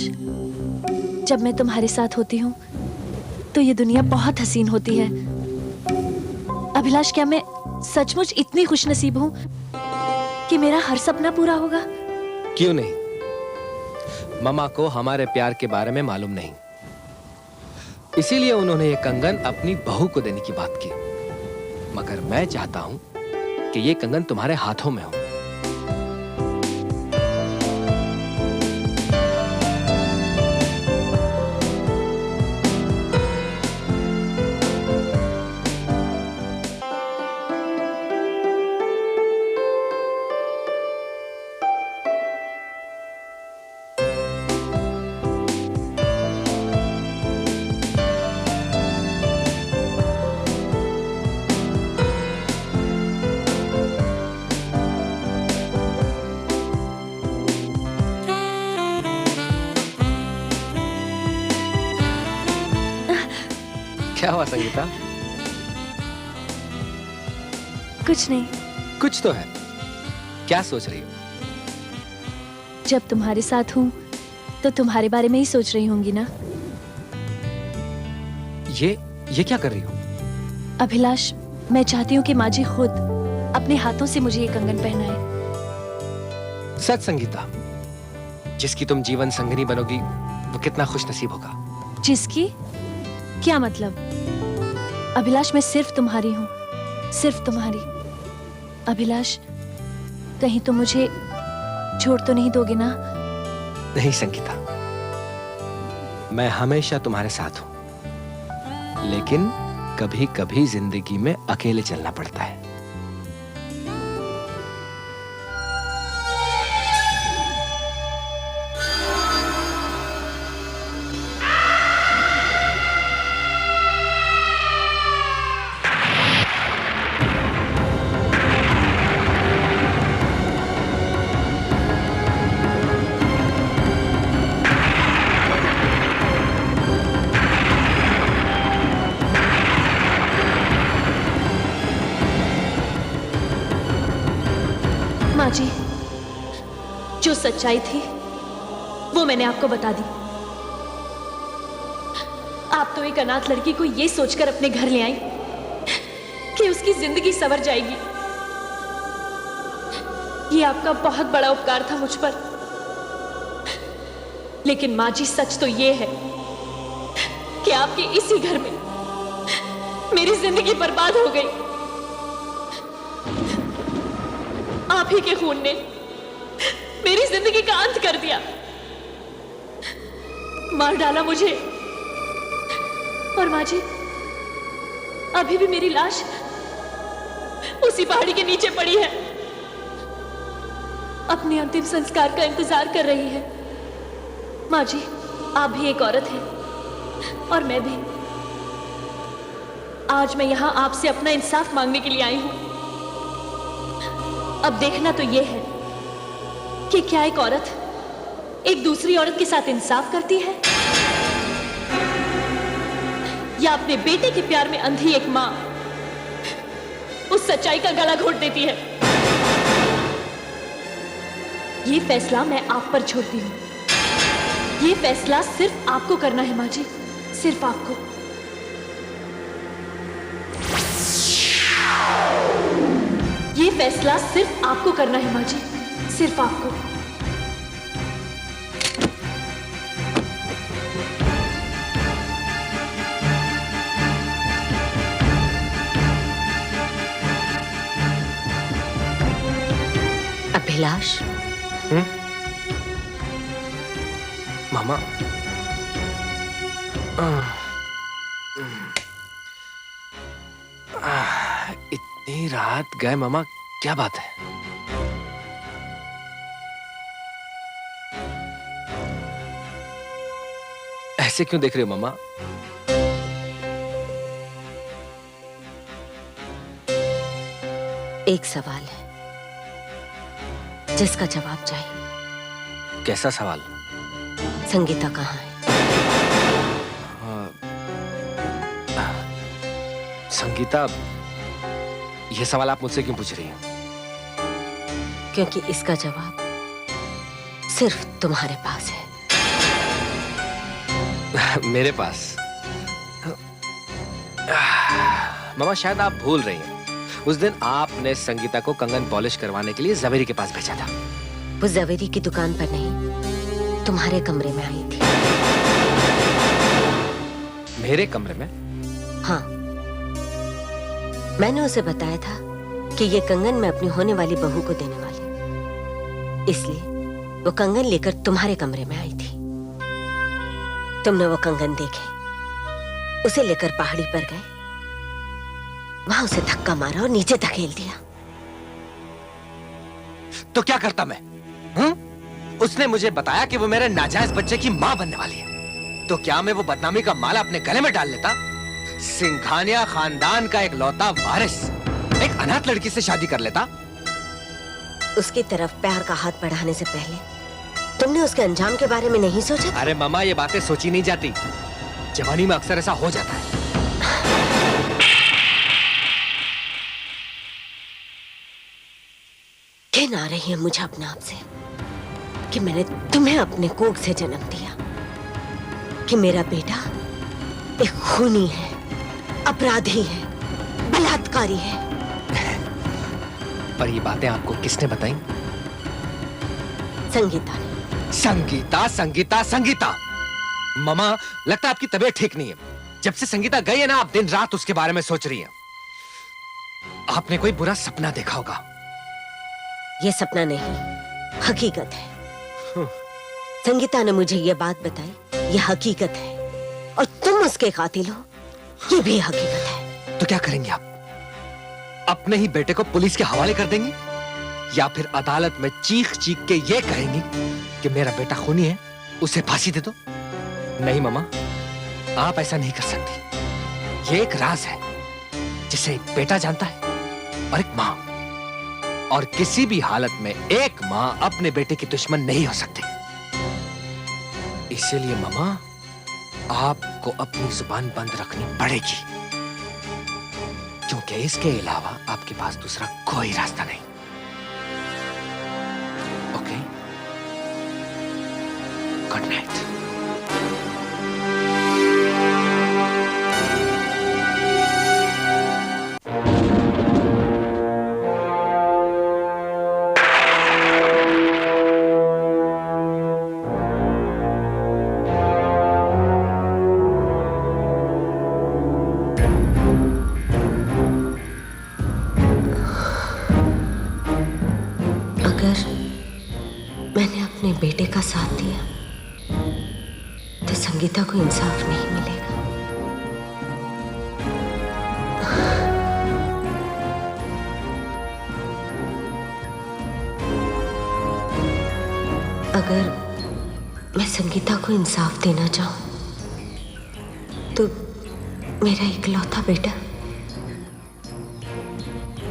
जब मैं तुम्हारे साथ होती हूँ तो ये दुनिया बहुत हसीन होती है। अभिलाष, क्या मैं सचमुच इतनी खुशनसीब हूँ कि मेरा हर सपना पूरा होगा?
क्यों नहीं? मम्मा को हमारे प्यार के बारे में मालूम नहीं, इसीलिए उन्होंने ये कंगन अपनी बहू को देने की बात की। मगर मैं चाहता हूं कि ये कंगन तुम्हारे हाथों में हो। क्या हुआ संगीता?
कुछ नहीं।
कुछ तो है। क्या सोच रही हो?
जब तुम्हारे साथ हूँ तो तुम्हारे बारे में ही सोच रही होंगी ना।
ये क्या कर रही हो?
अभिलाष, मैं चाहती हूँ कि माँ जी खुद अपने हाथों से मुझे ये कंगन पहनाए।
सच संगीता, जिसकी तुम जीवन संगिनी बनोगी वो कितना खुशनसीब होगा।
जिसकी? क्या मतलब? अभिलाष, मैं सिर्फ तुम्हारी हूँ, सिर्फ तुम्हारी। अभिलाष, कहीं तुम मुझे छोड़ तो नहीं दोगे ना?
नहीं संगीता, मैं हमेशा तुम्हारे साथ हूं, लेकिन कभी कभी जिंदगी में अकेले चलना पड़ता है।
माँ जी, जो सच्चाई थी वो मैंने आपको बता दी। आप तो एक अनाथ लड़की को ये सोचकर अपने घर ले आई कि उसकी जिंदगी संवर जाएगी। ये आपका बहुत बड़ा उपकार था मुझ पर। लेकिन माँ जी, सच तो ये है कि आपके इसी घर में मेरी जिंदगी बर्बाद हो गई। आप ही के खून ने मेरी जिंदगी का अंत कर दिया, मार डाला मुझे। और माँ जी, अभी भी मेरी लाश उसी पहाड़ी के नीचे पड़ी है, अपने अंतिम संस्कार का इंतजार कर रही है। माँ जी, आप भी एक औरत हैं और मैं भी। आज मैं यहां आपसे अपना इंसाफ मांगने के लिए आई हूं। अब देखना तो यह है कि क्या एक औरत एक दूसरी औरत के साथ इंसाफ करती है या अपने बेटे के प्यार में अंधी एक मां उस सच्चाई का गला घोट देती है। यह फैसला मैं आप पर छोड़ती हूं। यह फैसला सिर्फ आपको करना है मां जी, सिर्फ आपको। ये फैसला सिर्फ आपको करना है माँ जी, सिर्फ आपको।
अभिलाष,
मामा, इतनी रात गए मामा, क्या बात है? ऐसे क्यों देख रहे हो मामा?
एक सवाल है जिसका जवाब चाहिए।
कैसा सवाल?
संगीता कहाँ है?
संगीता, यह सवाल आप मुझसे क्यों पूछ रही हैं?
क्योंकि इसका जवाब सिर्फ तुम्हारे पास है।
मेरे पास? मामा, शायद आप भूल रही हैं। उस दिन आपने संगीता को कंगन पॉलिश करवाने के लिए जवेरी के पास भेजा था।
वो जवेरी की दुकान पर नहीं, तुम्हारे कमरे में आई थी।
मेरे कमरे में?
हाँ, मैंने उसे बताया था कि ये कंगन मैं अपनी होने वाली बहू को देने वाली, इसलिए वो कंगन लेकर तुम्हारे कमरे में आई थी। तुमने वो कंगन देखे, उसे लेकर पहाड़ी पर गए, वहां उसे धक्का मारा और नीचे धकेल दिया।
तो क्या करता मैं? उसने मुझे बताया कि वो मेरे नाजायज बच्चे की मां बनने वाली है, तो क्या मैं वो बदनामी का माला अपने गले में डाल लेता? सिंघानिया खानदान का एक लौता वारिस एक अनाथ लड़की से शादी कर लेता?
उसकी तरफ प्यार का हाथ बढ़ाने से पहले तुमने उसके अंजाम के बारे में नहीं सोचा?
अरे मामा, ये बातें सोची नहीं जाती। जवानी में अक्सर ऐसा हो जाता है।
घिन आ रही है मुझे अपने आप से कि मैंने तुम्हें अपने कोख से जन्म दिया, कि मेरा बेटा एक खूनी है, अपराधी है, बलात्कारी है।
पर ये बातें आपको किसने बताई?
संगीता ने।
संगीता, संगीता, संगीता। मामा, लगता है आपकी तबीयत ठीक नहीं है। जब से संगीता गई है ना, आप दिन रात उसके बारे में सोच रही हैं। आपने कोई बुरा सपना देखा होगा।
ये सपना नहीं, हकीकत है। संगीता ने मुझे ये बात बताई, ये हकीकत है, और तुम उसके कातिल हो, ये भी हकीकत है।
तो क्या करेंगे आप? अपने ही बेटे को पुलिस के हवाले कर देंगी, या फिर अदालत में चीख चीख के ये कहेंगी कि मेरा बेटा खूनी है, उसे फांसी दे दो? नहीं मामा, आप ऐसा नहीं कर सकती। ये एक राज है जिसे एक बेटा जानता है और एक माँ, और किसी भी हालत में एक माँ अपने बेटे की दुश्मन नहीं हो सकती। इसीलिए मामा, आपको अपनी जुबान बंद रखनी पड़ेगी, क्योंकि इसके अलावा आपके पास दूसरा कोई रास्ता नहीं। Okay, good night.
अगर मैंने अपने बेटे का साथ दिया तो संगीता को इंसाफ नहीं मिलेगा। अगर मैं संगीता को इंसाफ देना चाहूं तो मेरा इकलौता बेटा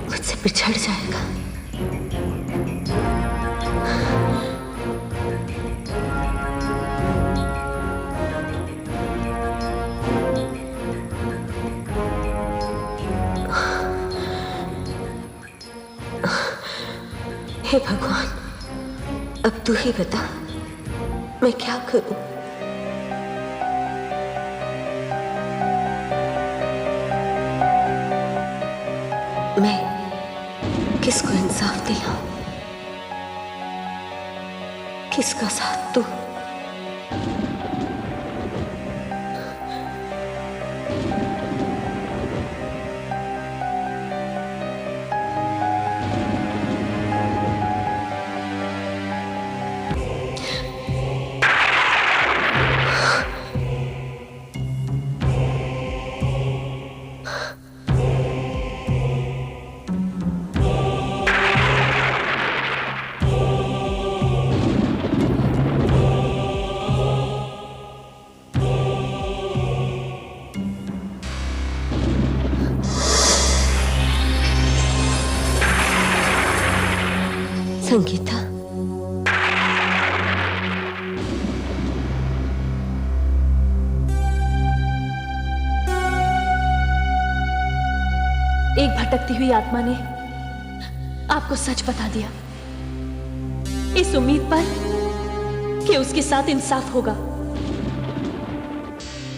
मुझसे बिछड़ जाएगा। हे भगवान, अब तू ही बता, मैं क्या करूं? मैं किसको इंसाफ दिलाऊं? किसका साथ दूं? संगीता,
एक भटकती हुई आत्मा ने आपको सच बता दिया, इस उम्मीद पर कि उसके साथ इंसाफ होगा।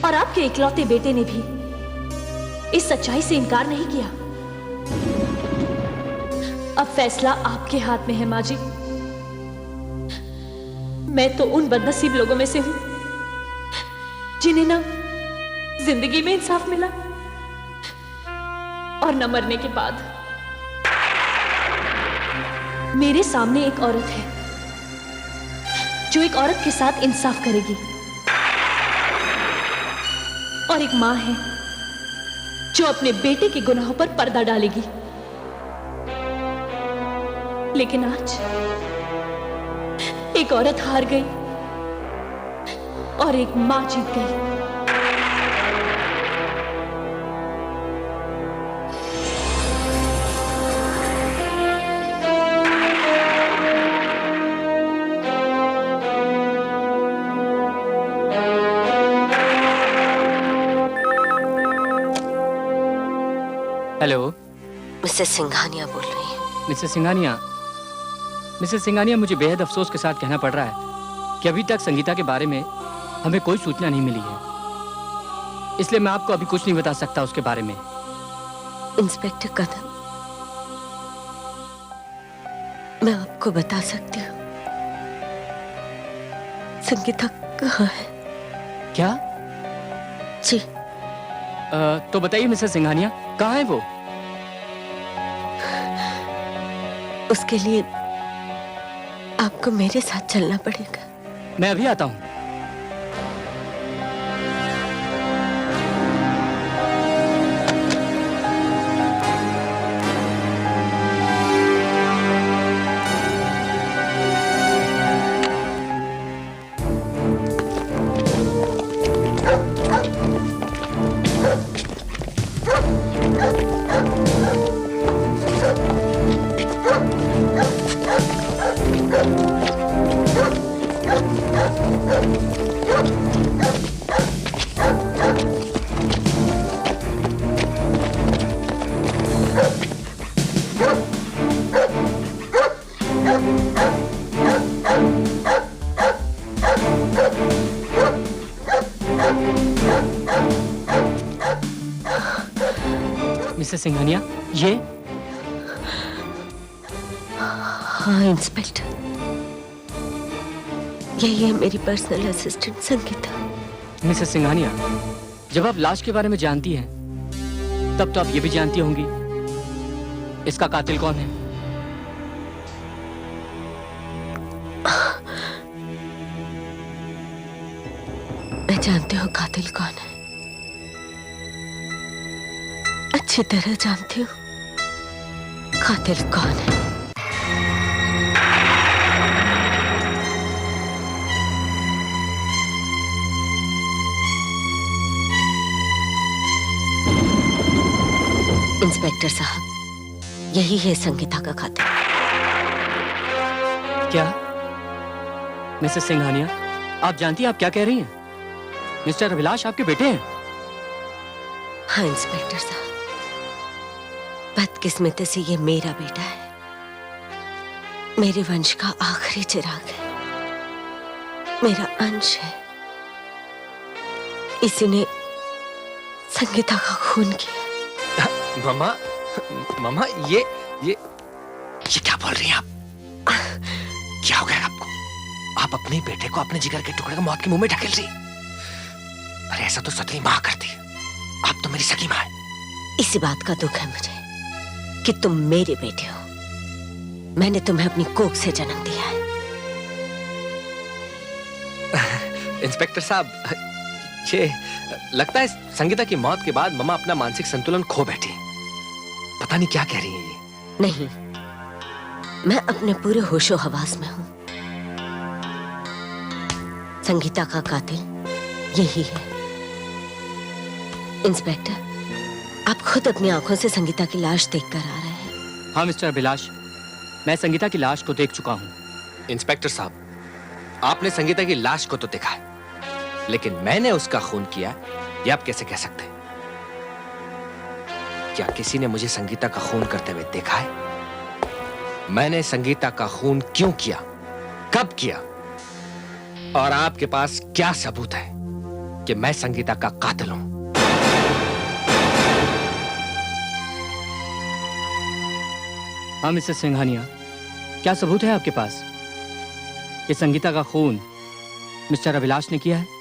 और आपके इकलौते बेटे ने भी इस सच्चाई से इनकार नहीं किया। अब फैसला आपके हाथ में है माँ जी। मैं तो उन बदनसीब लोगों में से हूं जिन्हें ना जिंदगी में इंसाफ मिला और न मरने के बाद। मेरे सामने एक औरत है जो एक औरत के साथ इंसाफ करेगी, और एक मां है जो अपने बेटे के गुनाहों पर पर्दा डालेगी। लेकिन आज एक औरत हार गई और एक मां जीत गई।
हेलो
मिसेस सिंघानिया बोल रही है।
मिसेस सिंघानिया, मुझे बेहद अफसोस के साथ कहना पड़ रहा है कि अभी तक संगीता के बारे में हमें कोई सूचना नहीं मिली है, इसलिए मैं आपको अभी कुछ नहीं बता सकता उसके बारे में।
इंस्पेक्टर कदम, मैं आपको बता सकती हूँ संगीता कहाँ है।
क्या?
जी,
तो बताइए मिसेस सिंघानिया, कहाँ है वो?
उसके लिए आपको मेरे साथ चलना पड़ेगा।
मैं अभी आता हूँ। मिसेस सिंघानिया, ये?
हाँ इंस्पेक्टर, यही है मेरी personal assistant Sangeeta.
Mrs Singhania, जब आप लाश के बारे में जानती हैं, तब तो आप ये भी जानती होंगी इसका कातिल कौन है।
मैं जानती हूँ कातिल कौन है, अच्छी तरह जानती हूँ कातिल कौन है। इंस्पेक्टर साहब, यही है संगीता का कातिल।
क्या? मिसेस सिंघानिया, आप जानती हैं आप क्या कह रही हैं? मिस्टर अभिलाष आपके बेटे हैं?
हाँ इंस्पेक्टर साहब, बदकिस्मती से ये मेरा बेटा है, मेरे वंश का आखिरी चिराग है, मेरा अंश है। इसी ने संगीता का खून किया।
मामा, मामा, ये क्या बोल रही हैं आप? क्या हो गया आपको? आप अपने बेटे को अपने जिगर के टुकड़े को मौत के मुंह में ढकेल रही। अरे ऐसा तो सतली माँ करती है, आप तो मेरी सगी माँ है।
इसी बात का दुख है मुझे कि तुम मेरे बेटे हो, मैंने तुम्हें अपनी कोख से जन्म दिया है।
इंस्पेक्टर साहब, ये लगता है संगीता की मौत के बाद मम्मा अपना मानसिक संतुलन खो बैठी। पता नहीं क्या कह रही है ये।
नहीं, मैं अपने पूरे होशो हवास में हूं। संगीता का कातिल यही है। इंस्पेक्टर, आप खुद अपनी आंखों से संगीता की लाश देखकर आ रहे हैं।
हाँ मिस्टर अभिलाष, मैं संगीता की लाश को देख चुका हूँ।
इंस्पेक्टर साहब, आपने संगीता की लाश को तो देखा है, लेकिन मैंने उसका खून किया, ये आप कैसे कह सकते हैं? क्या किसी ने मुझे संगीता का खून करते हुए देखा है? मैंने संगीता का खून क्यों किया, कब किया, और आपके पास क्या सबूत है कि मैं संगीता का कातिल हूं?
हाँ मिसेस सिंघानिया, क्या सबूत है आपके पास कि संगीता का खून मिस्टर अभिलाष ने किया है?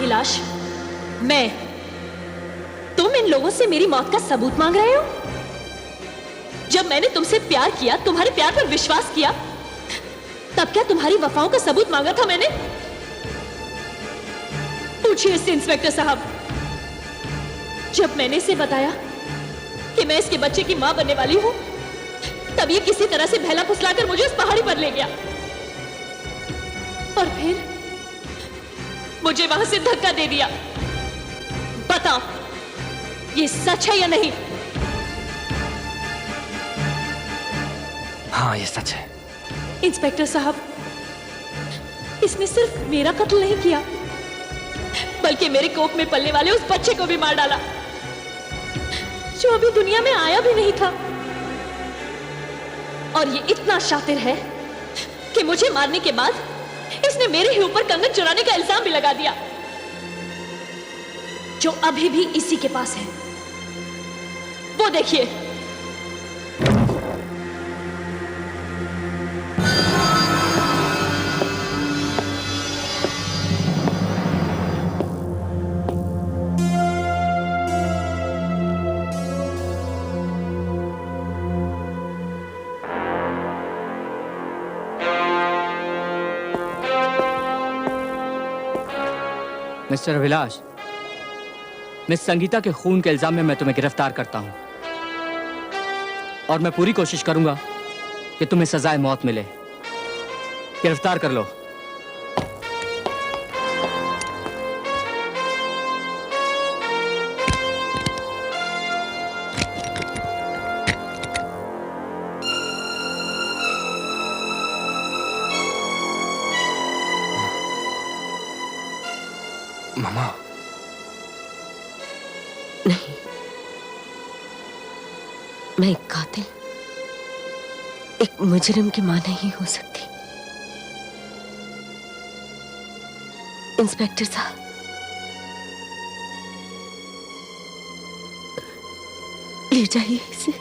अभिलाष, तुम इन लोगों से मेरी मौत का सबूत मांग रहे हो? जब मैंने तुमसे प्यार किया, तुम्हारे प्यार पर विश्वास किया, तब क्या तुम्हारी वफाओं का सबूत मांगा था मैंने? पूछिए इससे इंस्पेक्टर साहब। जब मैंने इसे बताया कि मैं इसके बच्चे की मां बनने वाली हूं, तब ये किसी तरह से बहला फुसलाकर मुझे उस पहाड़ी पर ले गया और फिर मुझे वहां से धक्का दे दिया। बताओ, ये सच है या नहीं?
हाँ, ये सच है।
इंस्पेक्टर साहब, इसने सिर्फ मेरा कत्ल नहीं किया, बल्कि मेरे कोख में पलने वाले उस बच्चे को भी मार डाला, जो अभी दुनिया में आया भी नहीं था। और ये इतना शातिर है कि मुझे मारने के बाद इसने मेरे ही ऊपर कंगन चुराने का इल्जाम भी लगा दिया, जो अभी भी इसी के पास है। वो देखिए।
मिस्टर अभिलाष, मिस संगीता के खून के इल्जाम में मैं तुम्हें गिरफ्तार करता हूं और मैं पूरी कोशिश करूंगा कि तुम्हें सजाए मौत मिले। गिरफ्तार कर लो।
मामा।
नहीं, मैं एक कातिल, एक मुजरिम की मां नहीं हो सकती। इंस्पेक्टर साहब, ले जाइए इसे।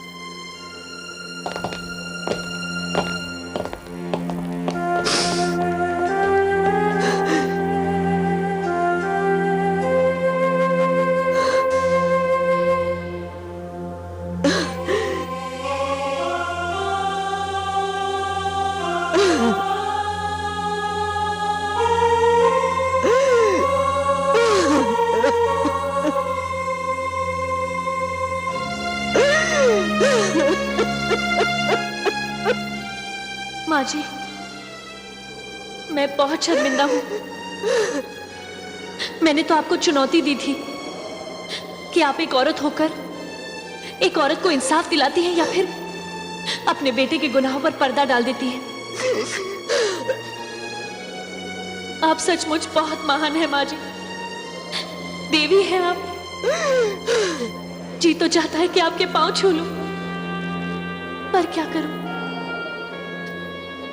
माँ जी, मैं बहुत शर्मिंदा हूं। मैंने तो आपको चुनौती दी थी कि आप एक औरत होकर एक औरत को इंसाफ दिलाती हैं या फिर अपने बेटे के गुनाहों पर पर्दा डाल देती हैं। आप सचमुच बहुत महान हैं माँ जी, देवी हैं आप। जी तो चाहता है कि आपके पांव छू लूं, पर क्या करूं,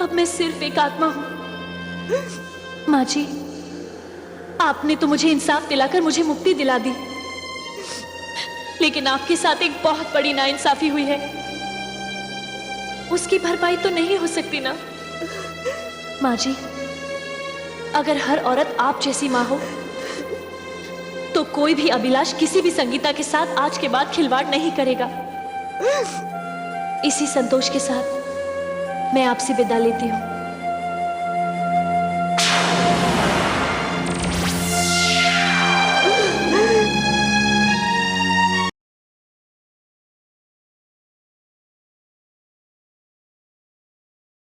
अब मैं सिर्फ एक आत्मा हूं। माँ जी, आपने तो मुझे इंसाफ दिलाकर मुझे मुक्ति दिला दी, लेकिन आपके साथ एक बहुत बड़ी नाइंसाफी हुई है। उसकी भरपाई तो नहीं हो सकती ना। माँ जी, अगर हर औरत आप जैसी माँ हो तो कोई भी अभिलाष किसी भी संगीता के साथ आज के बाद खिलवाड़ नहीं करेगा। इसी संतोष के साथ मैं आपसे विदा लेती हूँ।